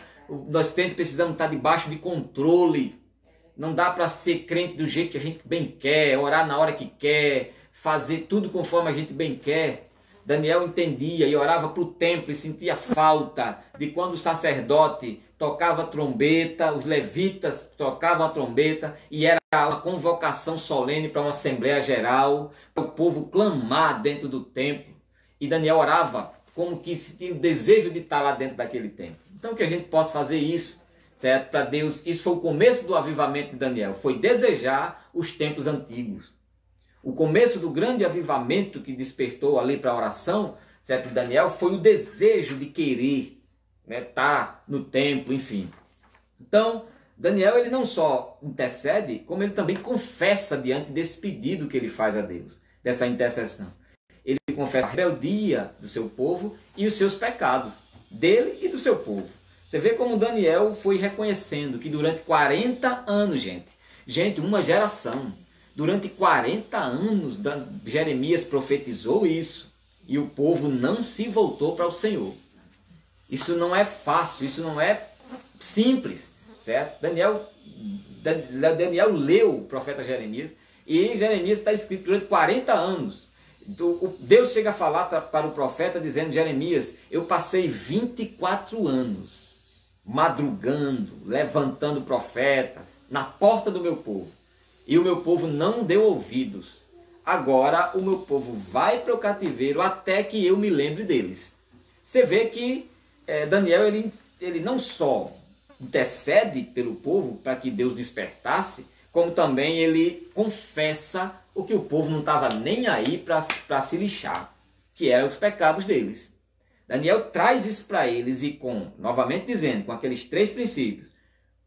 Nós crentes precisamos estar debaixo de controle. Não dá para ser crente do jeito que a gente bem quer, orar na hora que quer, fazer tudo conforme a gente bem quer. Daniel entendia e orava para o templo e sentia falta de quando o sacerdote tocava a trombeta, os levitas tocavam a trombeta e era uma convocação solene para uma assembleia geral, para o povo clamar dentro do templo. E Daniel orava como que se tinha o desejo de estar lá dentro daquele templo. Então que a gente possa fazer isso, certo? Para Deus, isso foi o começo do avivamento de Daniel, foi desejar os tempos antigos. O começo do grande avivamento que despertou ali para a oração, certo? Daniel foi o desejo de querer estar no templo, enfim. Então, Daniel ele não só intercede, como ele também confessa diante desse pedido que ele faz a Deus, dessa intercessão. Ele confessa a rebeldia do seu povo e os seus pecados, dele e do seu povo. Você vê como Daniel foi reconhecendo que durante 40 anos, gente, uma geração, durante 40 anos, Jeremias profetizou isso e o povo não se voltou para o Senhor. Isso não é fácil, isso não é simples, certo? Daniel leu o profeta Jeremias e Jeremias está escrito durante 40 anos. Deus chega a falar para o profeta dizendo: Jeremias, eu passei 24 anos madrugando, levantando profetas na porta do meu povo. E o meu povo não deu ouvidos. Agora o meu povo vai para o cativeiro até que eu me lembre deles. Você vê que Daniel ele não só intercede pelo povo para que Deus despertasse, como também ele confessa o que o povo não estava nem aí para se lixar, que eram os pecados deles. Daniel traz isso para eles e novamente dizendo, com aqueles 3 princípios,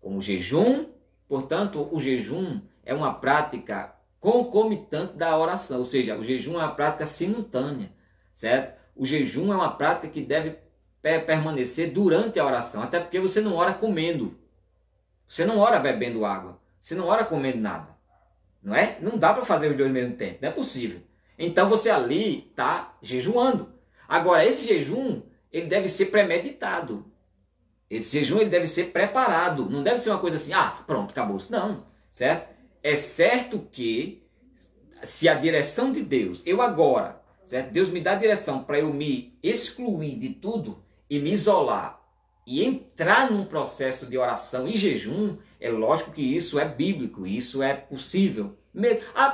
com o jejum. Portanto, o jejum é uma prática concomitante da oração, ou seja, o jejum é uma prática simultânea, certo? O jejum é uma prática que deve permanecer durante a oração, até porque você não ora comendo, você não ora bebendo água, você não ora comendo nada, não é? Não dá para fazer os 2 ao mesmo tempo, não é possível. Então você ali está jejuando. Agora, esse jejum, ele deve ser premeditado. Esse jejum ele deve ser preparado, não deve ser uma coisa assim, pronto, acabou-se. Não, certo? É certo que se a direção de Deus, eu agora, certo? Deus me dá a direção para eu me excluir de tudo e me isolar e entrar num processo de oração e jejum, é lógico que isso é bíblico, isso é possível.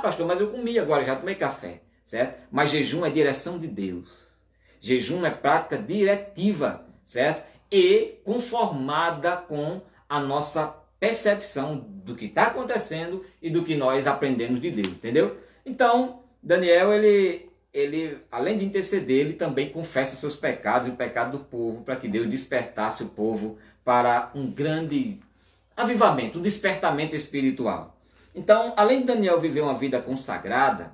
Pastor, mas eu comi agora, já tomei café, certo? Mas jejum é direção de Deus. Jejum é prática diretiva, certo? E conformada com a nossa percepção do que está acontecendo e do que nós aprendemos de Deus, entendeu? Então, Daniel, ele além de interceder, ele também confessa seus pecados e o pecado do povo, para que Deus despertasse o povo para um grande avivamento, um despertamento espiritual. Então, além de Daniel viver uma vida consagrada,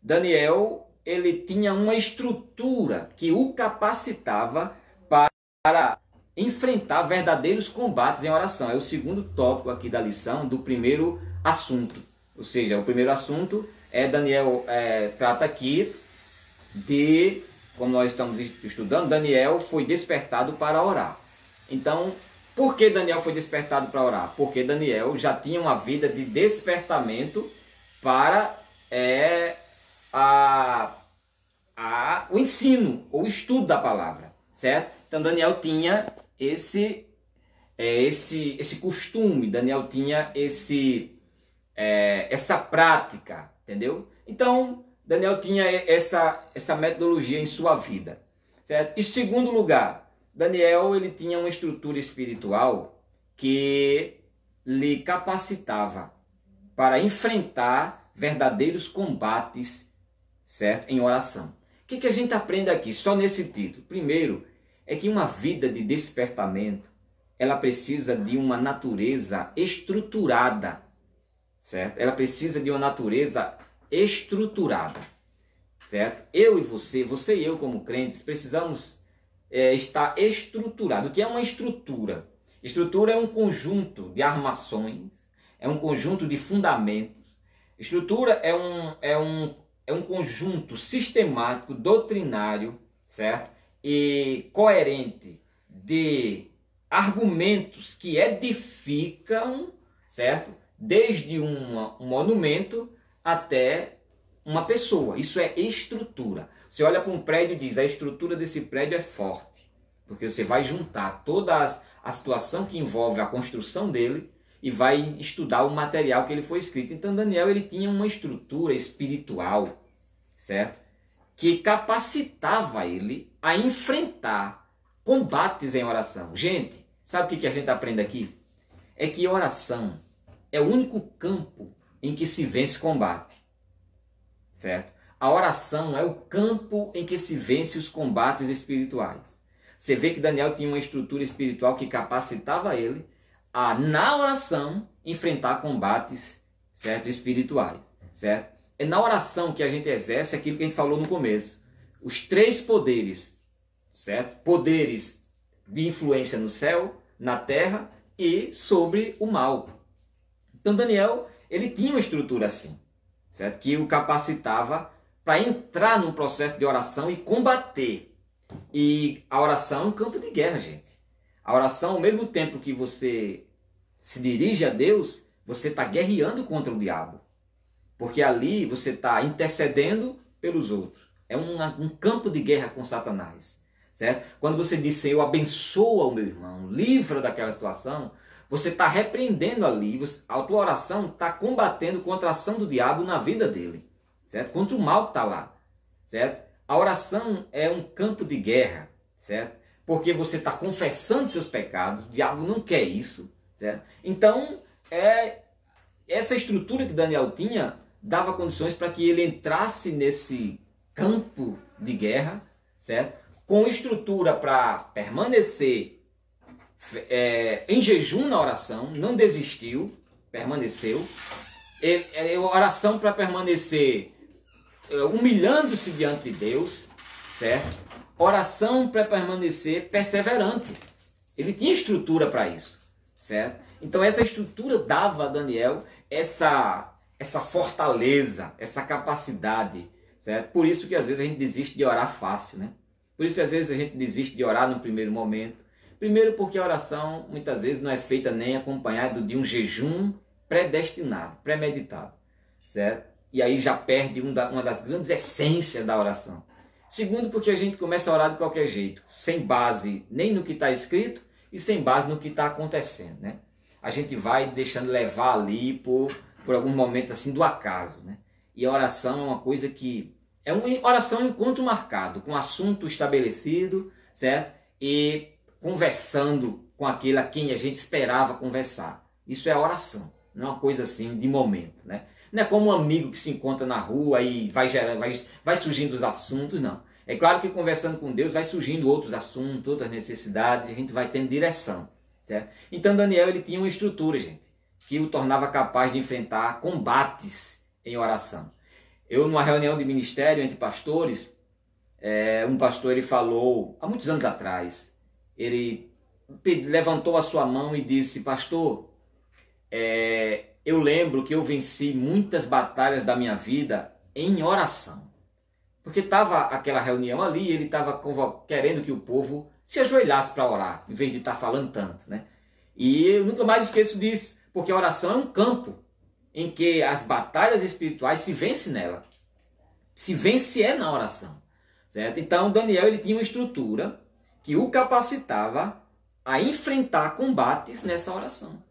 Daniel ele tinha uma estrutura que o capacitava para enfrentar verdadeiros combates em oração. É o segundo tópico aqui da lição do primeiro assunto. Ou seja, o primeiro assunto Daniel trata aqui de, como nós estamos estudando, Daniel foi despertado para orar. Então, por que Daniel foi despertado para orar? Porque Daniel já tinha uma vida de despertamento para o ensino, ou o estudo da palavra, certo? Então Daniel tinha esse costume, Daniel tinha essa prática, entendeu? Então Daniel tinha essa metodologia em sua vida, certo? E segundo lugar, Daniel ele tinha uma estrutura espiritual que lhe capacitava para enfrentar verdadeiros combates, certo? Em oração. O que a gente aprende aqui, só nesse título? Primeiro, é que uma vida de despertamento, ela precisa de uma natureza estruturada, certo? Ela precisa de uma natureza estruturada, certo? Eu e você e eu como crentes, precisamos estar estruturados. O que é uma estrutura? Estrutura é um conjunto de armações, é um conjunto de fundamentos. Estrutura é um conjunto sistemático, doutrinário, certo? E coerente de argumentos que edificam, certo? Desde um monumento até uma pessoa. Isso é estrutura. Você olha para um prédio e diz, a estrutura desse prédio é forte. Porque você vai juntar toda a situação que envolve a construção dele e vai estudar o material que ele foi escrito. Então Daniel ele tinha uma estrutura espiritual, certo? Que capacitava ele a enfrentar combates em oração. Gente, sabe o que a gente aprende aqui? É que oração é o único campo em que se vence combate, certo? A oração é o campo em que se vence os combates espirituais. Você vê que Daniel tinha uma estrutura espiritual que capacitava ele a, na oração, enfrentar combates, certo? Espirituais, certo? É na oração que a gente exerce aquilo que a gente falou no começo. Os três poderes, certo? Poderes de influência no céu, na terra e sobre o mal. Então Daniel, ele tinha uma estrutura assim, certo? Que o capacitava para entrar num processo de oração e combater. E a oração é um campo de guerra, gente. A oração, ao mesmo tempo que você se dirige a Deus, você está guerreando contra o diabo. Porque ali você está intercedendo pelos outros. É um campo de guerra com Satanás, certo? Quando você diz, Senhor, abençoa o meu irmão, livra daquela situação, você está repreendendo ali, a tua oração está combatendo contra a ação do diabo na vida dele, certo? Contra o mal que está lá, certo? A oração é um campo de guerra, certo? Porque você está confessando seus pecados, o diabo não quer isso, certo? Então, essa estrutura que Daniel tinha dava condições para que ele entrasse nesse campo de guerra, certo? Com estrutura para permanecer em jejum na oração, não desistiu, permaneceu. Oração para permanecer humilhando-se diante de Deus, certo? Oração para permanecer perseverante. Ele tinha estrutura para isso, certo? Então essa estrutura dava a Daniel essa fortaleza, essa capacidade, certo? Por isso que às vezes a gente desiste de orar fácil, né? Por isso que às vezes a gente desiste de orar no primeiro momento. Primeiro porque a oração muitas vezes não é feita nem acompanhada de um jejum predestinado, premeditado, certo? E aí já perde uma das grandes essências da oração. Segundo porque a gente começa a orar de qualquer jeito, sem base nem no que está escrito e sem base no que está acontecendo, né? A gente vai deixando levar ali por algum momento assim do acaso, né? E a oração é uma coisa que oração é um encontro marcado, com assunto estabelecido, certo? E conversando com aquele a quem a gente esperava conversar. Isso é oração, não é uma coisa assim de momento, né? Não é como um amigo que se encontra na rua e vai surgindo os assuntos, não. É claro que conversando com Deus vai surgindo outros assuntos, outras necessidades, e a gente vai tendo direção, certo? Então Daniel ele tinha uma estrutura, gente, que o tornava capaz de enfrentar combates em oração. Eu, numa reunião de ministério entre pastores, um pastor ele falou, há muitos anos atrás, ele levantou a sua mão e disse: pastor, eu lembro que eu venci muitas batalhas da minha vida em oração. Porque estava aquela reunião ali, ele estava querendo que o povo se ajoelhasse para orar, em vez de estar falando tanto, né? E eu nunca mais esqueço disso, porque a oração é um campo em que as batalhas espirituais se vencem nela. Se vence é na oração, certo? Então Daniel, ele tinha uma estrutura que o capacitava a enfrentar combates nessa oração.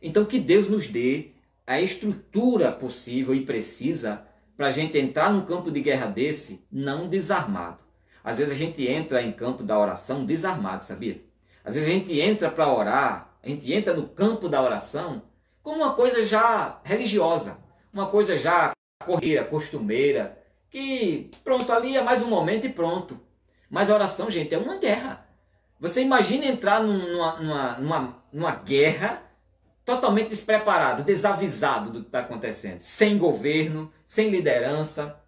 Então que Deus nos dê a estrutura possível e precisa para a gente entrar num campo de guerra desse não desarmado. Às vezes a gente entra em campo da oração desarmado, sabia? Às vezes a gente entra para orar, a gente entra no campo da oração como uma coisa já religiosa, uma coisa já corriqueira, costumeira, que pronto, ali é mais um momento e pronto. Mas a oração, gente, é uma guerra. Você imagina entrar numa guerra totalmente despreparado, desavisado do que está acontecendo, sem governo, sem liderança,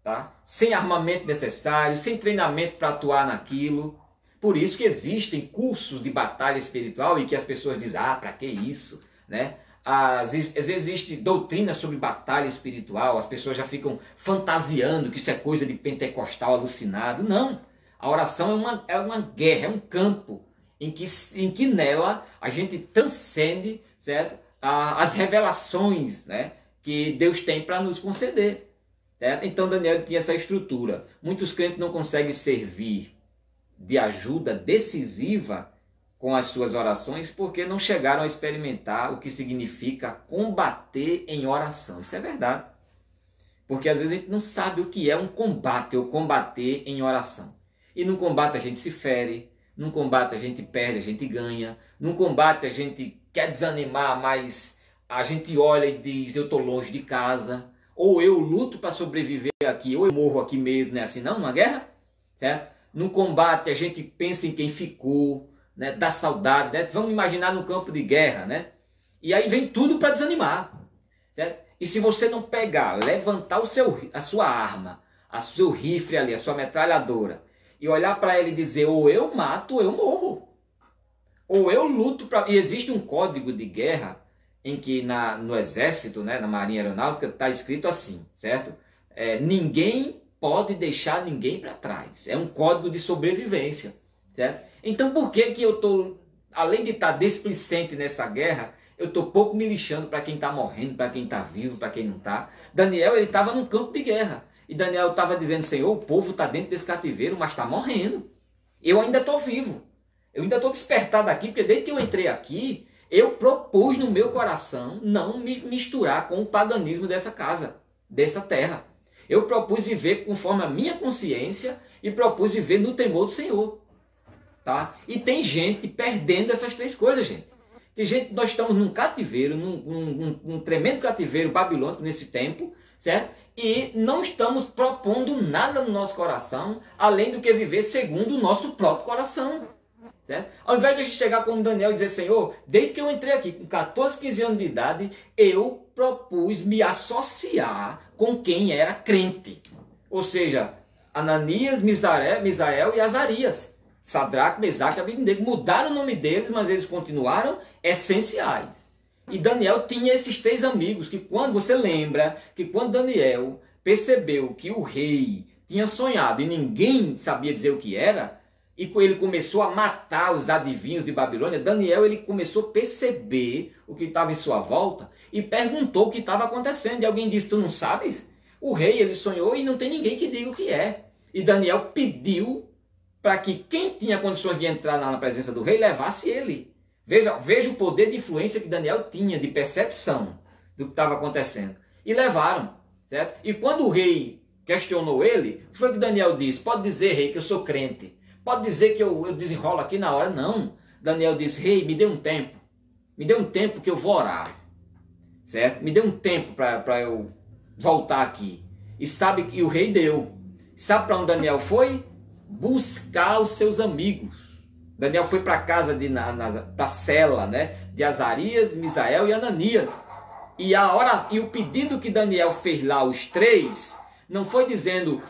tá? Sem armamento necessário, sem treinamento para atuar naquilo. Por isso que existem cursos de batalha espiritual e que as pessoas dizem: ah, para que isso? Né? Às vezes existe doutrina sobre batalha espiritual, as pessoas já ficam fantasiando que isso é coisa de pentecostal alucinado. Não, a oração é uma guerra, é um campo em que nela a gente transcende, certo? As revelações, né, que Deus tem para nos conceder. Certo? Então Daniel tinha essa estrutura. Muitos crentes não conseguem servir de ajuda decisiva com as suas orações porque não chegaram a experimentar o que significa combater em oração. Isso é verdade. Porque às vezes a gente não sabe o que é um combate ou combater em oração. E no combate a gente se fere, num combate a gente perde, a gente ganha, num combate a gente quer desanimar, mas a gente olha e diz: eu estou longe de casa, ou eu luto para sobreviver aqui, ou eu morro aqui mesmo, não é assim não, numa guerra? Certo? No combate a gente pensa em quem ficou, né? Dá saudade, né? Vamos imaginar no campo de guerra, né? E aí vem tudo para desanimar, certo? E se você não pegar, levantar a sua arma, o seu rifle ali, a sua metralhadora, e olhar para ele e dizer: ou eu mato ou eu morro, ou eu luto para... E existe um código de guerra em que no exército, né, na marinha aeronáutica, está escrito assim, certo? Ninguém pode deixar ninguém para trás. É um código de sobrevivência, certo? Então por que eu estou, além de estar displicente nessa guerra, eu estou pouco me lixando para quem está morrendo, para quem está vivo, para quem não está? Daniel, ele estava num campo de guerra. E Daniel estava dizendo: Senhor, o povo está dentro desse cativeiro, mas está morrendo. Eu ainda estou vivo. Eu ainda estou despertado aqui, porque desde que eu entrei aqui, eu propus no meu coração não me misturar com o paganismo dessa casa, dessa terra. Eu propus viver conforme a minha consciência e propus viver no temor do Senhor. Tá? E tem gente perdendo essas três coisas, gente. Tem gente, nós estamos num cativeiro, num tremendo cativeiro babilônico nesse tempo, certo? E não estamos propondo nada no nosso coração, além do que viver segundo o nosso próprio coração. Certo? Ao invés de a gente chegar como Daniel e dizer: Senhor, desde que eu entrei aqui com 14, 15 anos de idade, eu propus me associar com quem era crente. Ou seja, Ananias, Misael e Azarias. Sadraque, Mesaque e Abednego. Mudaram o nome deles, mas eles continuaram essenciais. E Daniel tinha esses três amigos que, quando você lembra que quando Daniel percebeu que o rei tinha sonhado e ninguém sabia dizer o que era, e ele começou a matar os adivinhos de Babilônia, Daniel, ele começou a perceber o que estava em sua volta e perguntou o que estava acontecendo. E alguém disse: tu não sabes? O rei, ele sonhou e não tem ninguém que diga o que é. E Daniel pediu para que quem tinha condições de entrar na presença do rei levasse ele. Veja o poder de influência que Daniel tinha, de percepção do que estava acontecendo. E levaram, certo? E quando o rei questionou ele, o que foi que Daniel disse? Pode dizer, rei, que eu sou crente. Pode dizer que eu desenrolo aqui na hora. Não. Daniel disse: rei, me dê um tempo. Me dê um tempo que eu vou orar. Certo? Me dê um tempo para eu voltar aqui. E o rei deu. Sabe para onde Daniel foi? Buscar os seus amigos. Daniel foi para a casa, para a cela, né, de Azarias, Misael e Ananias. E o pedido que Daniel fez lá, os três, não foi dizendo: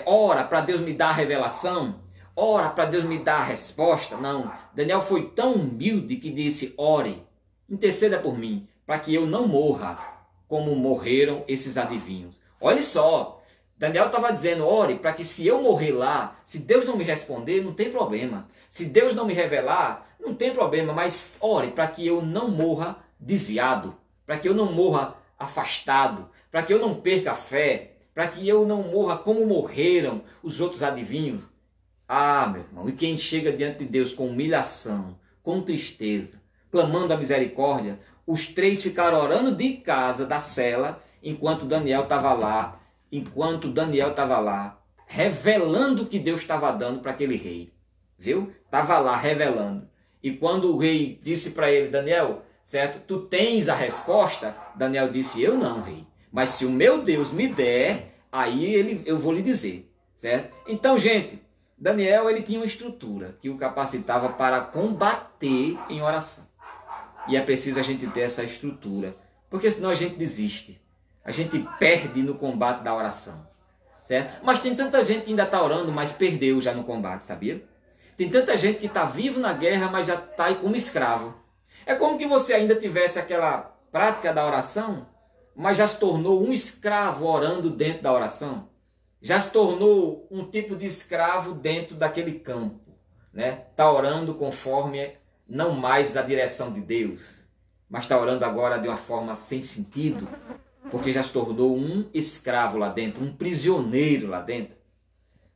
ora para Deus me dar a revelação, ora para Deus me dar a resposta. Não, Daniel foi tão humilde que disse, ore, interceda por mim, para que eu não morra como morreram esses adivinhos. Olha só, Daniel estava dizendo, ore para que se eu morrer lá, se Deus não me responder, não tem problema. Se Deus não me revelar, não tem problema, mas ore para que eu não morra desviado, para que eu não morra afastado, para que eu não perca a fé, para que eu não morra como morreram os outros adivinhos. Ah, meu irmão, e quem chega diante de Deus com humilhação, com tristeza, clamando a misericórdia, os três ficaram orando de casa, da cela, enquanto Daniel estava lá, revelando o que Deus estava dando para aquele rei. Viu? Estava lá revelando. E quando o rei disse para ele, Daniel, certo? Tu tens a resposta? Daniel disse, eu não, rei. Mas se o meu Deus me der, aí eu vou lhe dizer, certo? Então, gente, Daniel ele tinha uma estrutura que o capacitava para combater em oração. E é preciso a gente ter essa estrutura, porque senão a gente desiste. A gente perde no combate da oração, certo? Mas tem tanta gente que ainda está orando, mas perdeu já no combate, sabia? Tem tanta gente que está vivo na guerra, mas já está aí como escravo. É como que você ainda tivesse aquela prática da oração, mas já se tornou um escravo orando dentro da oração. Já se tornou um tipo de escravo dentro daquele campo, né? Está orando conforme não mais a direção de Deus, mas está orando agora de uma forma sem sentido, porque já se tornou um escravo lá dentro, um prisioneiro lá dentro.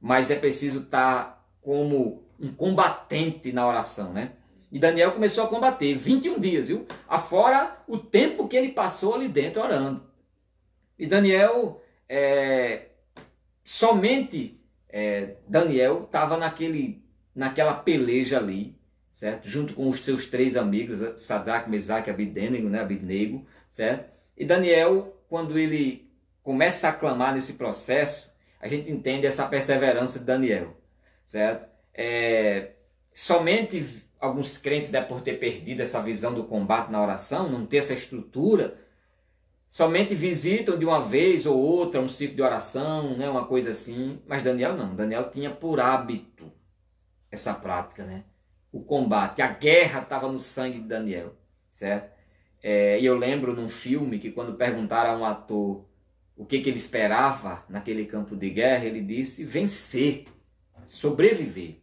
Mas é preciso estar como um combatente na oração, né? E Daniel começou a combater 21 dias, viu? Afora o tempo que ele passou ali dentro orando. E Daniel, somente Daniel estava naquela peleja ali, certo? Junto com os seus três amigos, Sadraque, Mesaque e Abednego, né? Abednego, certo? E Daniel, quando ele começa a clamar nesse processo, a gente entende essa perseverança de Daniel, certo? Somente alguns crentes devem por ter perdido essa visão do combate na oração, não ter essa estrutura, somente visitam de uma vez ou outra um ciclo de oração, né? Uma coisa assim, mas Daniel não. Daniel tinha por hábito essa prática, né? O combate, a guerra estava no sangue de Daniel, certo? E eu lembro num filme que quando perguntaram a um ator o que ele esperava naquele campo de guerra, ele disse vencer, sobreviver.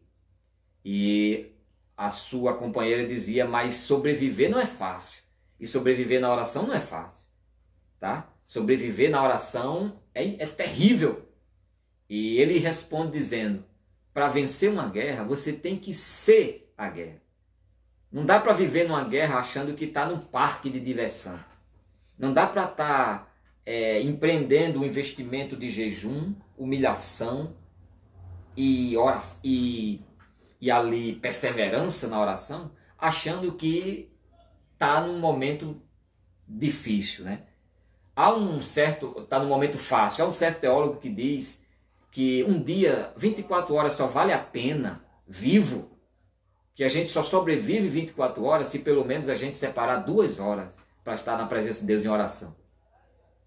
E a sua companheira dizia, mas sobreviver não é fácil. E sobreviver na oração não é fácil, tá? Sobreviver na oração é terrível. E ele responde dizendo, para vencer uma guerra, você tem que ser a guerra. Não dá para viver numa guerra achando que está num parque de diversão. Não dá para estar empreendendo um investimento de jejum, humilhação e ali perseverança na oração, achando que está num momento difícil, né? Está num momento fácil. Há um certo teólogo que diz que um dia, 24 horas só vale a pena vivo, que a gente só sobrevive 24 horas se pelo menos a gente separar 2 horas para estar na presença de Deus em oração.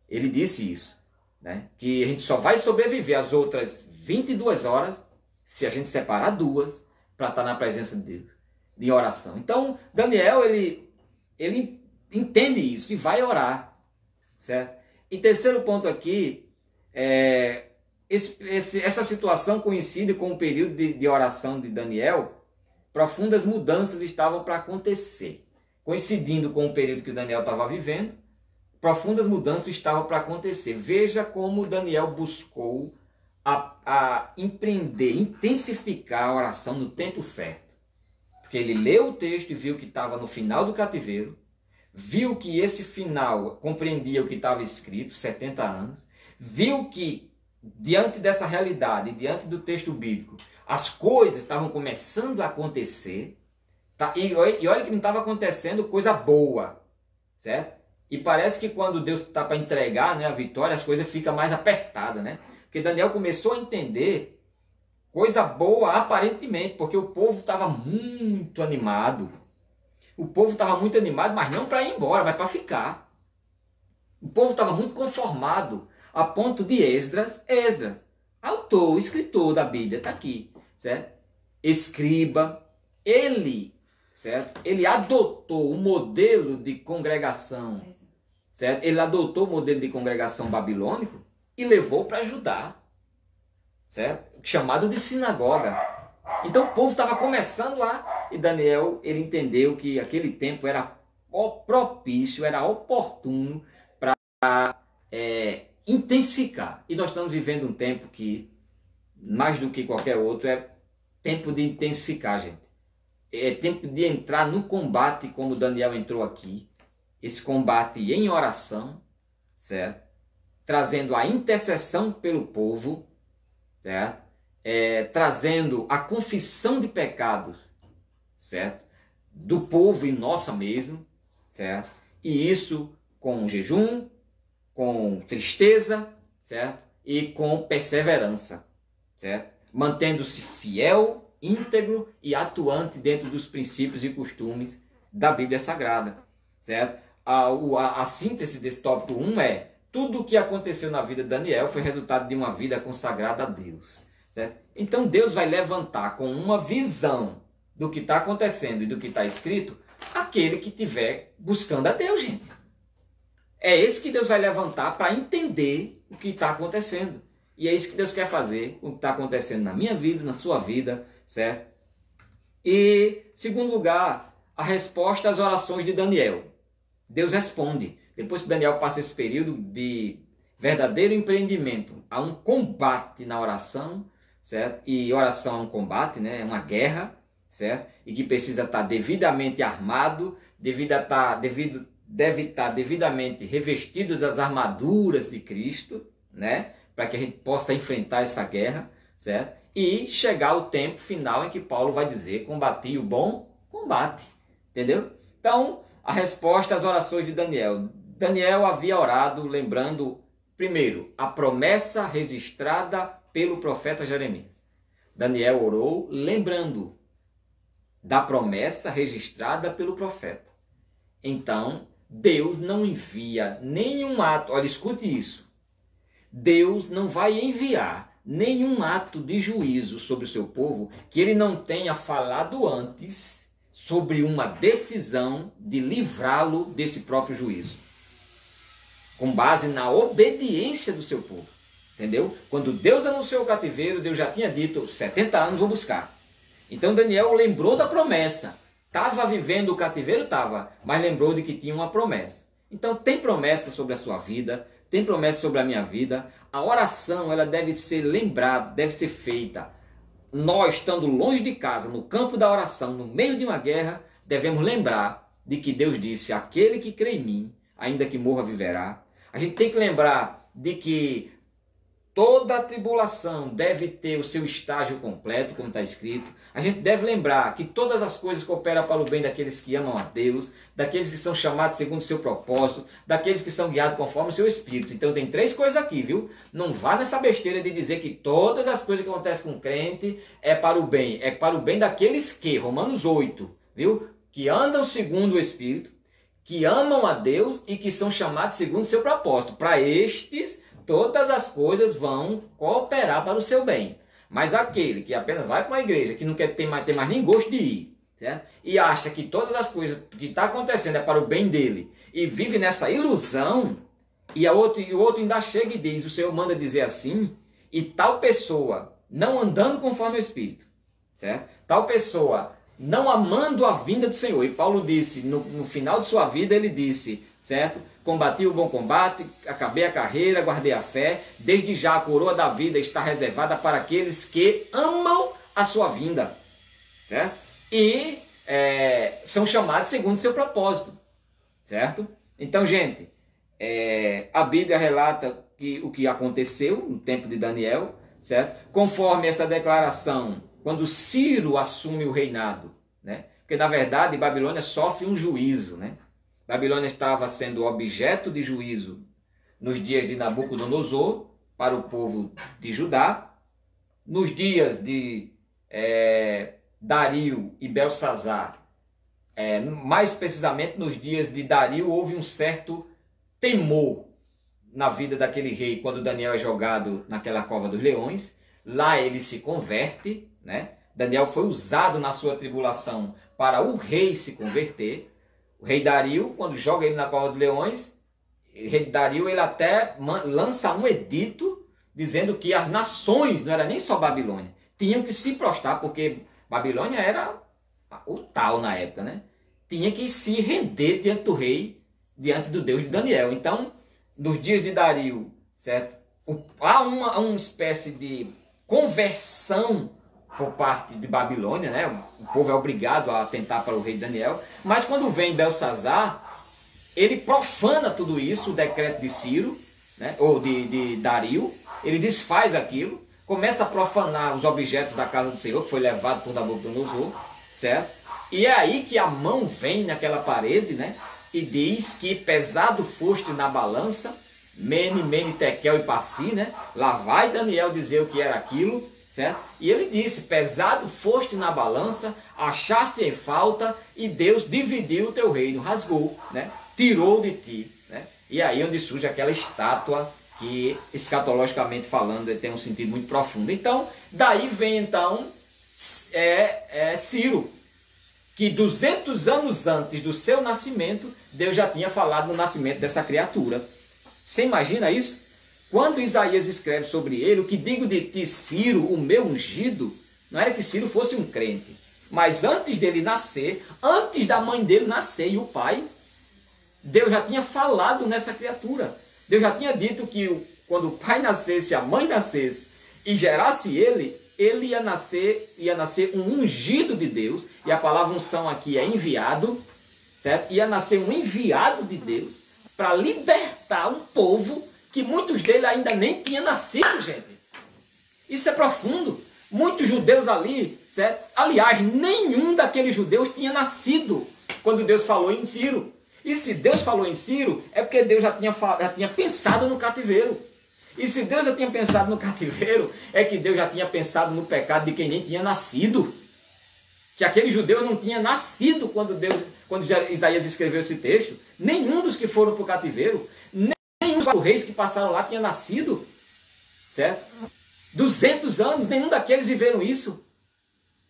Ele disse isso, né? Que a gente só vai sobreviver as outras 22 horas se a gente separar 2 para estar na presença de Deus em oração. Então, Daniel, ele entende isso e vai orar, certo? E terceiro ponto aqui, essa situação coincide com o período de oração de Daniel. Profundas mudanças estavam para acontecer. Coincidindo com o período que Daniel estava vivendo, profundas mudanças estavam para acontecer. Veja como Daniel buscou a empreender, intensificar a oração no tempo certo. Porque ele leu o texto e viu que estava no final do cativeiro, viu que esse final compreendia o que estava escrito, 70 anos, viu que diante dessa realidade, diante do texto bíblico, as coisas estavam começando a acontecer, tá? E olha que não estava acontecendo coisa boa, certo? E parece que quando Deus está para entregar, né, a vitória, as coisas ficam mais apertadas, né? Porque Daniel começou a entender coisa boa aparentemente, porque o povo estava muito animado. O povo estava muito animado, mas não para ir embora, mas para ficar. O povo estava muito conformado, a ponto de Esdras, autor, escritor da Bíblia, está aqui, certo? escriba, certo? Ele adotou o modelo de congregação, certo? Ele adotou o modelo de congregação babilônico e levou para Judá, certo? Chamado de sinagoga. Então o povo estava começando lá, e Daniel, ele entendeu que aquele tempo era propício, era oportuno para intensificar. E nós estamos vivendo um tempo que, mais do que qualquer outro, é tempo de intensificar, gente. É tempo de entrar no combate, como Daniel entrou aqui. Esse combate em oração, certo? Trazendo a intercessão pelo povo, certo? Trazendo a confissão de pecados, certo? Do povo e nossa mesmo, certo? E isso com jejum, com tristeza, certo? E com perseverança, certo? Mantendo-se fiel, íntegro e atuante dentro dos princípios e costumes da Bíblia Sagrada, certo? A síntese desse tópico 1 é: tudo o que aconteceu na vida de Daniel foi resultado de uma vida consagrada a Deus, certo? Então Deus vai levantar com uma visão do que está acontecendo e do que está escrito aquele que estiver buscando a Deus, gente. É esse que Deus vai levantar para entender o que está acontecendo. E é isso que Deus quer fazer, o que está acontecendo na minha vida, na sua vida, certo? E, segundo lugar, a resposta às orações de Daniel. Deus responde. Depois que Daniel passa esse período de verdadeiro empreendimento, há um combate na oração, certo? E oração é um combate, né? É uma guerra, certo? E que precisa estar devidamente armado, deve estar devidamente revestido das armaduras de Cristo, né? Para que a gente possa enfrentar essa guerra, certo? E chegar o tempo final em que Paulo vai dizer: combati o bom combate, entendeu? Então, a resposta às orações de Daniel. Daniel havia orado lembrando, primeiro, a promessa registrada pelo profeta Jeremias. Daniel orou lembrando da promessa registrada pelo profeta. Então, Deus não envia nenhum ato, olha, escute isso. Deus não vai enviar nenhum ato de juízo sobre o seu povo que ele não tenha falado antes sobre uma decisão de livrá-lo desse próprio juízo, com base na obediência do seu povo, entendeu? Quando Deus anunciou o cativeiro, Deus já tinha dito: 70 anos vou buscar. Então Daniel lembrou da promessa. Estava vivendo o cativeiro? Estava, mas lembrou de que tinha uma promessa. Então tem promessa sobre a sua vida, tem promessa sobre a minha vida. A oração, ela deve ser lembrada, deve ser feita. Nós, estando longe de casa, no campo da oração, no meio de uma guerra, devemos lembrar de que Deus disse: aquele que crê em mim, ainda que morra, viverá. A gente tem que lembrar de que toda a tribulação deve ter o seu estágio completo, como está escrito. A gente deve lembrar que todas as coisas cooperam para o bem daqueles que amam a Deus, daqueles que são chamados segundo o seu propósito, daqueles que são guiados conforme o seu espírito. Então tem 3 coisas aqui, viu? Não vá nessa besteira de dizer que todas as coisas que acontecem com o crente é para o bem. É para o bem daqueles que, Romanos 8, viu? Que andam segundo o espírito, que amam a Deus e que são chamados segundo o seu propósito. Para estes, todas as coisas vão cooperar para o seu bem. Mas aquele que apenas vai para uma igreja, que não quer ter mais nem gosto de ir, certo? E acha que todas as coisas que estão acontecendo é para o bem dele, e vive nessa ilusão, e o outro ainda chega e diz: o Senhor manda dizer assim, e tal pessoa não andando conforme o Espírito, certo? Tal pessoa não amando a vinda do Senhor. E Paulo disse, no final de sua vida, ele disse, certo? Combati o bom combate, acabei a carreira, guardei a fé. Desde já a coroa da vida está reservada para aqueles que amam a sua vinda, certo? E são chamados segundo o seu propósito, certo? Então, gente, a Bíblia relata o que aconteceu no tempo de Daniel, certo? Conforme essa declaração, quando Ciro assume o reinado, né? Porque, na verdade, Babilônia sofre um juízo, né? Babilônia estava sendo objeto de juízo nos dias de Nabucodonosor para o povo de Judá, nos dias de Dario e Belsazar, mais precisamente nos dias de Dario, houve um certo temor na vida daquele rei quando Daniel é jogado naquela cova dos leões. Lá ele se converte, né? Daniel foi usado na sua tribulação para o rei se converter. O rei Dario, quando joga ele na cova de leões, o rei Dario ele até lança um edito dizendo que as nações, não era nem só Babilônia, tinham que se prostrar, porque Babilônia era o tal na época, né? Tinha que se render diante do rei, diante do Deus de Daniel. Então, nos dias de Dario, certo? Há uma espécie de conversão por parte de Babilônia, né? O povo é obrigado a atentar para o rei Daniel. Mas quando vem Belsazar, ele profana tudo isso, o decreto de Ciro, né? Ou de Dario. Ele desfaz aquilo, começa a profanar os objetos da casa do Senhor, que foi levado por Nabucodonosor, certo? E é aí que a mão vem naquela parede, né? E diz que pesado foste na balança, Mene, Mene, Tekel e Parsi, né? Lá vai Daniel dizer o que era aquilo, certo? E ele disse, pesado foste na balança, achaste em falta, e Deus dividiu o teu reino, rasgou, né? Tirou de ti, né? E aí onde surge aquela estátua que, escatologicamente falando, tem um sentido muito profundo. Então, daí vem então Ciro, que 200 anos antes do seu nascimento, Deus já tinha falado no nascimento dessa criatura. Você imagina isso? Quando Isaías escreve sobre ele, o que digo de ti, Ciro, o meu ungido, não era que Ciro fosse um crente, mas antes dele nascer, antes da mãe dele nascer e o pai, Deus já tinha falado nessa criatura. Deus já tinha dito que quando o pai nascesse, a mãe nascesse e gerasse ele ia nascer um ungido de Deus, e a palavra unção aqui é enviado, certo? Ia nascer um enviado de Deus para libertar um povo que muitos deles ainda nem tinham nascido, gente. Isso é profundo. Muitos judeus ali, certo? Aliás, nenhum daqueles judeus tinha nascido quando Deus falou em Ciro. E se Deus falou em Ciro, é porque Deus já tinha pensado no cativeiro. E se Deus já tinha pensado no cativeiro, é que Deus já tinha pensado no pecado de quem nem tinha nascido. Que aquele judeu não tinha nascido quando Isaías escreveu esse texto. Nenhum dos que foram para o cativeiro, nenhum dos reis que passaram lá tinha nascido. Certo? 200 anos, nenhum daqueles viveram isso.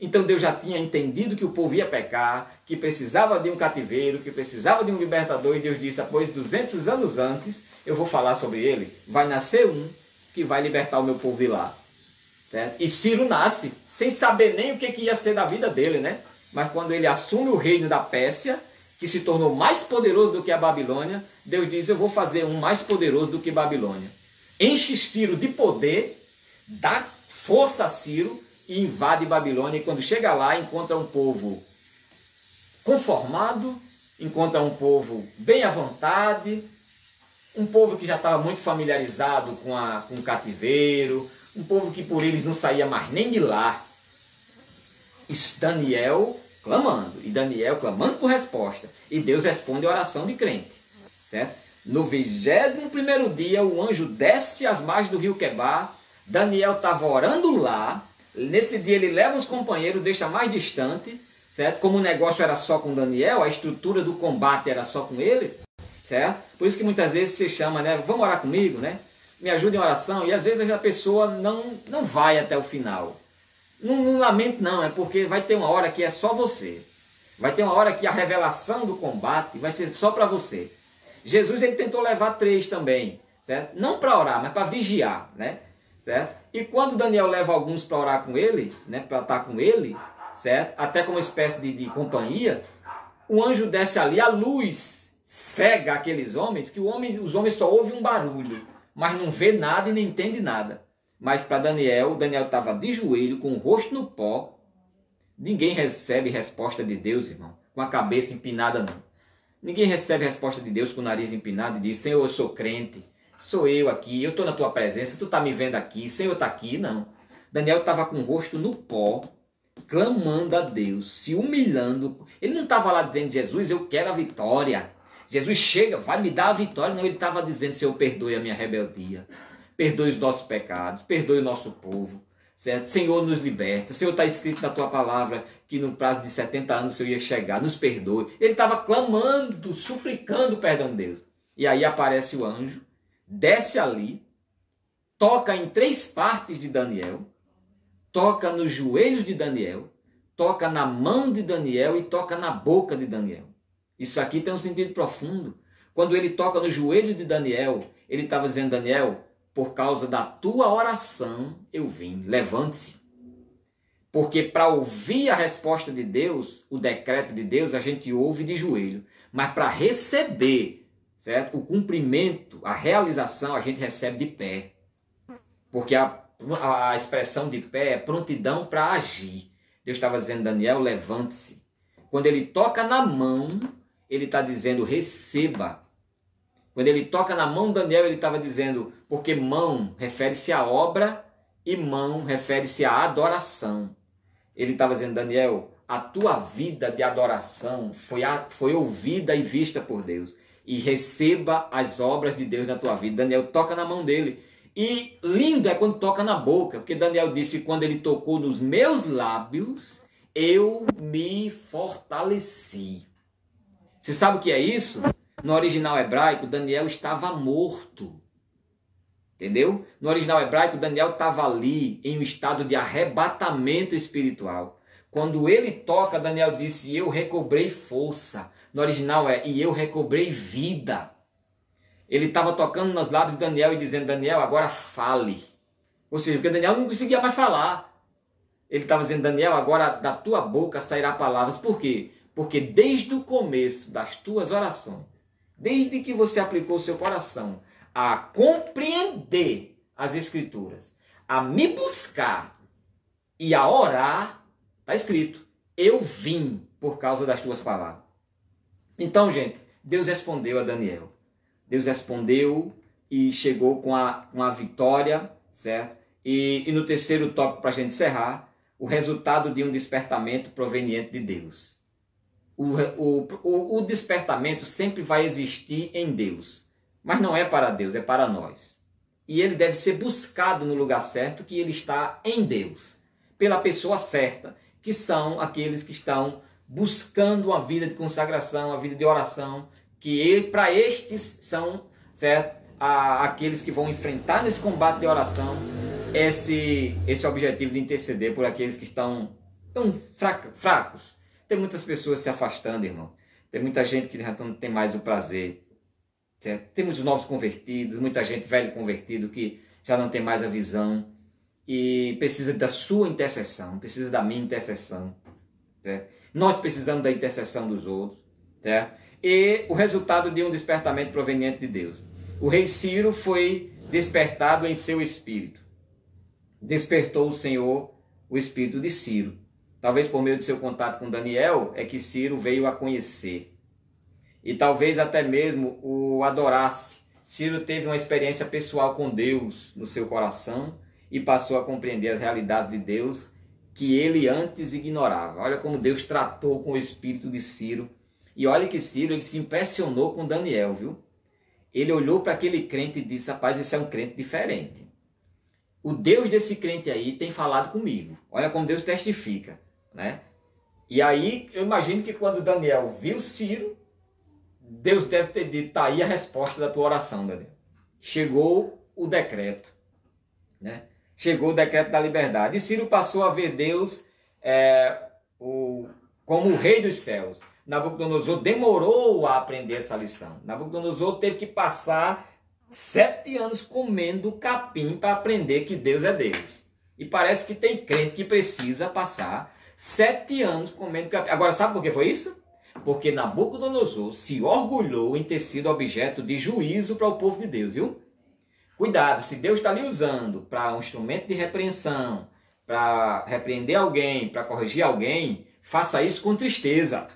Então Deus já tinha entendido que o povo ia pecar, que precisava de um cativeiro, que precisava de um libertador, e Deus disse, após 200 anos antes, eu vou falar sobre ele, vai nascer um que vai libertar o meu povo de lá. Certo? E Ciro nasce, sem saber nem o que ia ser da vida dele, né? Mas quando ele assume o reino da Pérsia, que se tornou mais poderoso do que a Babilônia, Deus diz, eu vou fazer um mais poderoso do que Babilônia. Enche Ciro de poder, dá força a Ciro, e invade Babilônia, e quando chega lá, encontra um povo conformado, encontra um povo bem à vontade, um povo que já estava muito familiarizado com o cativeiro, um povo que por eles não saía mais nem de lá. Isso, Daniel clamando, e Daniel clamando por resposta, e Deus responde a oração de crente. Certo? No 21º dia, o anjo desce às margens do rio Quebar, Daniel estava orando lá. Nesse dia ele leva os companheiros, deixa mais distante, certo? Como o negócio era só com Daniel, a estrutura do combate era só com ele, certo? Por isso que muitas vezes você chama, né? Vamos orar comigo, né? Me ajude em oração, e às vezes a pessoa não vai até o final. Não lamento não, é porque vai ter uma hora que é só você. Vai ter uma hora que a revelação do combate vai ser só para você. Jesus ele tentou levar 3 também, certo? Não para orar, mas para vigiar, né? Certo? E quando Daniel leva alguns para orar com ele, né, para estar com ele, certo? Até como uma espécie de companhia, o anjo desce ali, a luz cega aqueles homens, que os homens só ouvem um barulho, mas não vê nada e nem entende nada. Mas para Daniel estava de joelho, com o rosto no pó. Ninguém recebe resposta de Deus, irmão, com a cabeça empinada, não. Ninguém recebe resposta de Deus com o nariz empinado e diz, Senhor, eu sou crente. Sou eu aqui, eu estou na tua presença, tu está me vendo aqui, Senhor está aqui, não. Daniel estava com o rosto no pó, clamando a Deus, se humilhando. Ele não estava lá dizendo, Jesus, eu quero a vitória. Jesus chega, vai me dar a vitória. Não, ele estava dizendo, Senhor, perdoe a minha rebeldia, perdoe os nossos pecados, perdoe o nosso povo. Certo? Senhor, nos liberta. Senhor, está escrito na tua palavra que no prazo de 70 anos o Senhor ia chegar, nos perdoe. Ele estava clamando, suplicando o perdão de Deus. E aí aparece o anjo, desce ali, toca em 3 partes de Daniel, toca nos joelhos de Daniel, toca na mão de Daniel e toca na boca de Daniel. Isso aqui tem um sentido profundo. Quando ele toca no joelho de Daniel, ele estava dizendo: Daniel, por causa da tua oração eu vim, levante-se. Porque para ouvir a resposta de Deus, o decreto de Deus, a gente ouve de joelho. Mas para receber, certo? O cumprimento, a realização, a gente recebe de pé. Porque a expressão de pé é prontidão para agir. Deus estava dizendo: Daniel, levante-se. Quando ele toca na mão, ele está dizendo: receba. Quando ele toca na mão de Daniel, ele estava dizendo, porque mão refere-se à obra e mão refere-se à adoração. Ele estava dizendo: Daniel, a tua vida de adoração foi ouvida e vista por Deus. E receba as obras de Deus na tua vida. Daniel toca na mão dele. E lindo é quando toca na boca, porque Daniel disse: quando ele tocou nos meus lábios, eu me fortaleci. Você sabe o que é isso? No original hebraico, Daniel estava morto. Entendeu? No original hebraico, Daniel estava ali em um estado de arrebatamento espiritual. Quando ele toca, Daniel disse: eu recobrei força. No original é: e eu recobrei vida. Ele estava tocando nos lábios de Daniel e dizendo: Daniel, agora fale. Ou seja, porque Daniel não conseguia mais falar. Ele estava dizendo: Daniel, agora da tua boca sairá palavras. Por quê? Porque desde o começo das tuas orações, desde que você aplicou o seu coração a compreender as Escrituras, a me buscar e a orar, está escrito: eu vim por causa das tuas palavras. Então, gente, Deus respondeu a Daniel. Deus respondeu e chegou com a vitória, certo? E no terceiro tópico, para a gente encerrar, o resultado de um despertamento proveniente de Deus. O despertamento sempre vai existir em Deus, mas não é para Deus, é para nós. E ele deve ser buscado no lugar certo, que ele está em Deus, pela pessoa certa, que são aqueles que estão buscando uma vida de consagração, uma vida de oração, que para estes são, certo, aqueles que vão enfrentar nesse combate de oração esse objetivo de interceder por aqueles que estão tão fracos. Tem muitas pessoas se afastando, irmão. Tem muita gente que já não tem mais o prazer. Certo? Temos novos convertidos, muita gente velho convertido que já não tem mais a visão e precisa da sua intercessão, precisa da minha intercessão. Certo? Nós precisamos da intercessão dos outros. Certo? E o resultado de um despertamento proveniente de Deus. O rei Ciro foi despertado em seu espírito. Despertou o Senhor o espírito de Ciro. Talvez por meio de seu contato com Daniel é que Ciro veio a conhecer. E talvez até mesmo o adorasse. Ciro teve uma experiência pessoal com Deus no seu coração e passou a compreender as realidades de Deus que ele antes ignorava. Olha como Deus tratou com o espírito de Ciro. E olha que Ciro, ele se impressionou com Daniel, viu? Ele olhou para aquele crente e disse: rapaz, esse é um crente diferente. O Deus desse crente aí tem falado comigo. Olha como Deus testifica, né? E aí, eu imagino que quando Daniel viu Ciro, Deus deve ter dito: tá aí a resposta da tua oração, Daniel. Chegou o decreto, né? Chegou o decreto da liberdade. E Ciro passou a ver Deus como o rei dos céus. Nabucodonosor demorou a aprender essa lição. Nabucodonosor teve que passar 7 anos comendo capim para aprender que Deus é Deus. E parece que tem crente que precisa passar 7 anos comendo capim. Agora, sabe por que foi isso? Porque Nabucodonosor se orgulhou em ter sido objeto de juízo para o povo de Deus, viu? Cuidado, se Deus está lhe usando para um instrumento de repreensão, para repreender alguém, para corrigir alguém, faça isso com tristeza.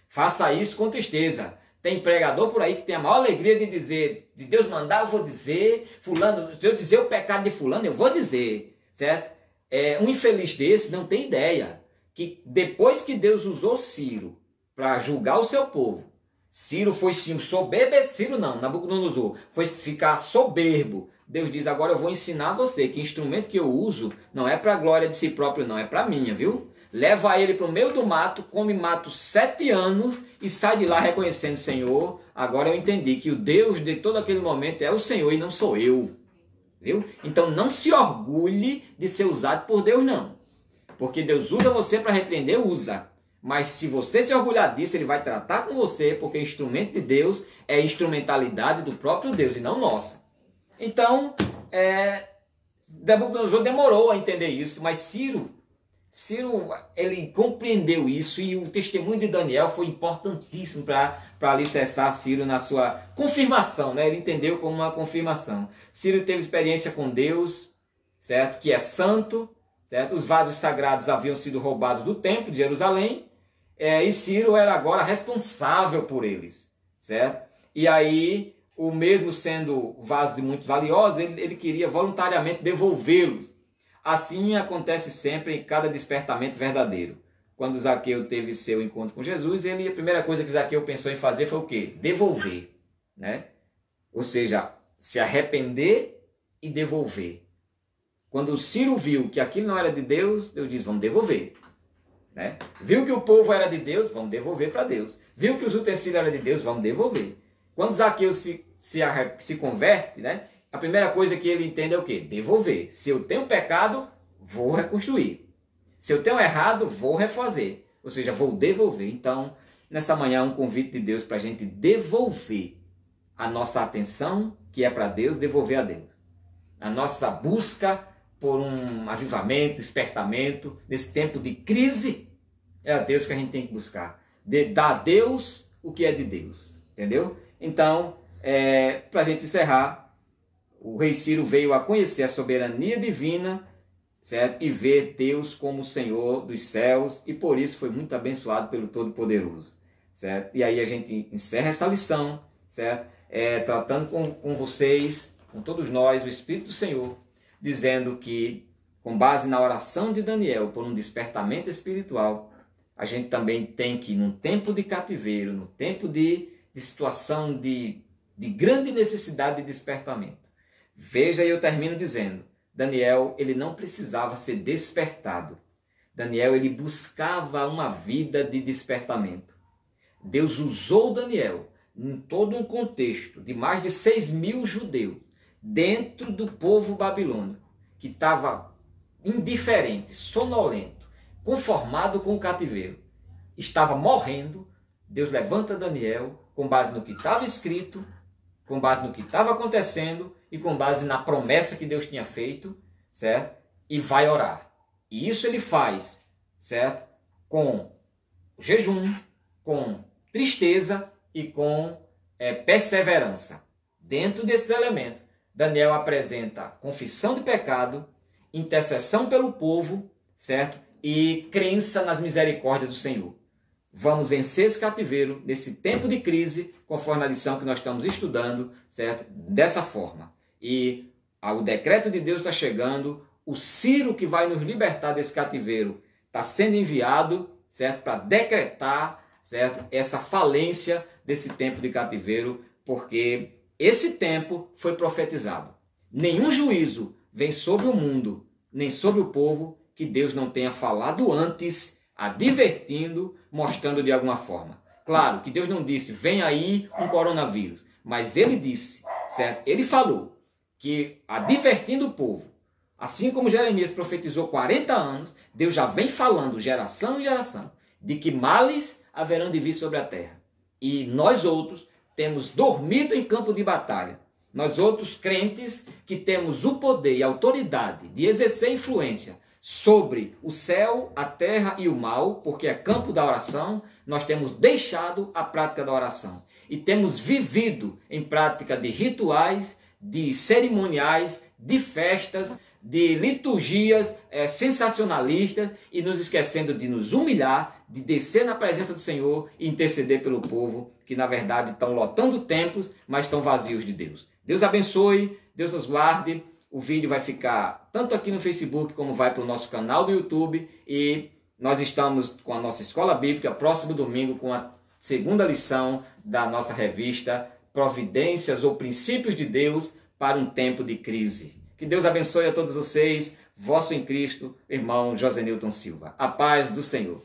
Faça isso com tristeza. Tem pregador por aí que tem a maior alegria de dizer: se Deus mandar, eu vou dizer, fulano, se eu dizer o pecado de fulano, eu vou dizer, certo? Um infeliz desse não tem ideia que depois que Deus usou Ciro para julgar o seu povo, Ciro foi soberbo, Ciro não, Nabucodonosor, foi ficar soberbo. Deus diz: agora eu vou ensinar você que instrumento que eu uso não é para a glória de si próprio, não, é para minha, viu? Leva ele para o meio do mato, come mato 7 anos e sai de lá reconhecendo: Senhor, agora eu entendi que o Deus de todo aquele momento é o Senhor e não sou eu. Viu? Então não se orgulhe de ser usado por Deus, não. Porque Deus usa você para repreender, usa. Mas se você se orgulhar disso, ele vai tratar com você, porque instrumento de Deus é instrumentalidade do próprio Deus e não nossa. Então, Nabucodonosor demorou a entender isso, mas Ciro, ele compreendeu isso, e o testemunho de Daniel foi importantíssimo para alicerçar Ciro na sua confirmação, né? Ele entendeu como uma confirmação. Ciro teve experiência com Deus, certo? Que é santo, certo? Os vasos sagrados haviam sido roubados do templo de Jerusalém, e Ciro era agora responsável por eles, certo? E aí, o mesmo sendo vasos muito valiosos, ele queria voluntariamente devolvê-los. Assim acontece sempre em cada despertamento verdadeiro. Quando Zaqueu teve seu encontro com Jesus, a primeira coisa que Zaqueu pensou em fazer foi o quê? Devolver, né? Ou seja, se arrepender e devolver. Quando o Ciro viu que aquilo não era de Deus, Deus diz, vamos devolver. Né? Viu que o povo era de Deus, vamos devolver para Deus. Viu que os utensílios eram de Deus, vamos devolver. Quando Zaqueu se converte, né? A primeira coisa que ele entende é o quê? Devolver. Se eu tenho pecado, vou reconstruir. Se eu tenho errado, vou refazer. Ou seja, vou devolver. Então, nessa manhã, um convite de Deus para a gente devolver a nossa atenção, que é para Deus, devolver a Deus. A nossa busca por um avivamento, despertamento, nesse tempo de crise, é a Deus que a gente tem que buscar. Dar a Deus o que é de Deus. Entendeu? Então, para a gente encerrar, o rei Ciro veio a conhecer a soberania divina, certo? E ver Deus como o Senhor dos céus, e por isso foi muito abençoado pelo Todo-Poderoso, certo? E aí a gente encerra essa lição, certo? Tratando com vocês, com todos nós, o Espírito do Senhor, dizendo que, com base na oração de Daniel, por um despertamento espiritual, a gente também tem que, num tempo de cativeiro, no tempo de situação de grande necessidade de despertamento. Veja, eu termino dizendo, Daniel, ele não precisava ser despertado. Daniel, ele buscava uma vida de despertamento. Deus usou Daniel em todo um contexto de mais de 6.000 judeus dentro do povo babilônico, que estava indiferente, sonolento, conformado com o cativeiro. Estava morrendo. Deus levanta Daniel com base no que estava escrito, com base no que estava acontecendo e com base na promessa que Deus tinha feito, certo? E vai orar. E isso ele faz, certo? Com jejum, com tristeza e com perseverança. Dentro desses elementos, Daniel apresenta confissão de pecado, intercessão pelo povo, certo? E crença nas misericórdias do Senhor. Vamos vencer esse cativeiro nesse tempo de crise, conforme a lição que nós estamos estudando, certo? Dessa forma. E o decreto de Deus está chegando, o Ciro que vai nos libertar desse cativeiro está sendo enviado, certo? Para decretar, certo? Essa falência desse tempo de cativeiro, porque esse tempo foi profetizado. Nenhum juízo vem sobre o mundo, nem sobre o povo, que Deus não tenha falado antes, advertindo, mostrando de alguma forma. Claro que Deus não disse, vem aí um coronavírus, mas ele disse, certo? Ele falou que, advertindo o povo, assim como Jeremias profetizou 40 anos, Deus já vem falando, geração em geração, de que males haverão de vir sobre a terra. E nós outros temos dormido em campo de batalha. Nós outros crentes que temos o poder e a autoridade de exercer influência sobre o céu, a terra e o mal, porque é campo da oração, nós temos deixado a prática da oração. E temos vivido em prática de rituais, de cerimoniais, de festas, de liturgias sensacionalistas, e nos esquecendo de nos humilhar, de descer na presença do Senhor e interceder pelo povo, que na verdade estão lotando templos, mas estão vazios de Deus. Deus abençoe, Deus nos guarde. O vídeo vai ficar tanto aqui no Facebook como vai para o nosso canal do YouTube, e nós estamos com a nossa escola bíblica próximo domingo com a segunda lição da nossa revista Providências ou Princípios de Deus para um tempo de crise. Que Deus abençoe a todos vocês, vosso em Cristo, irmão José Newton Silva. A paz do Senhor.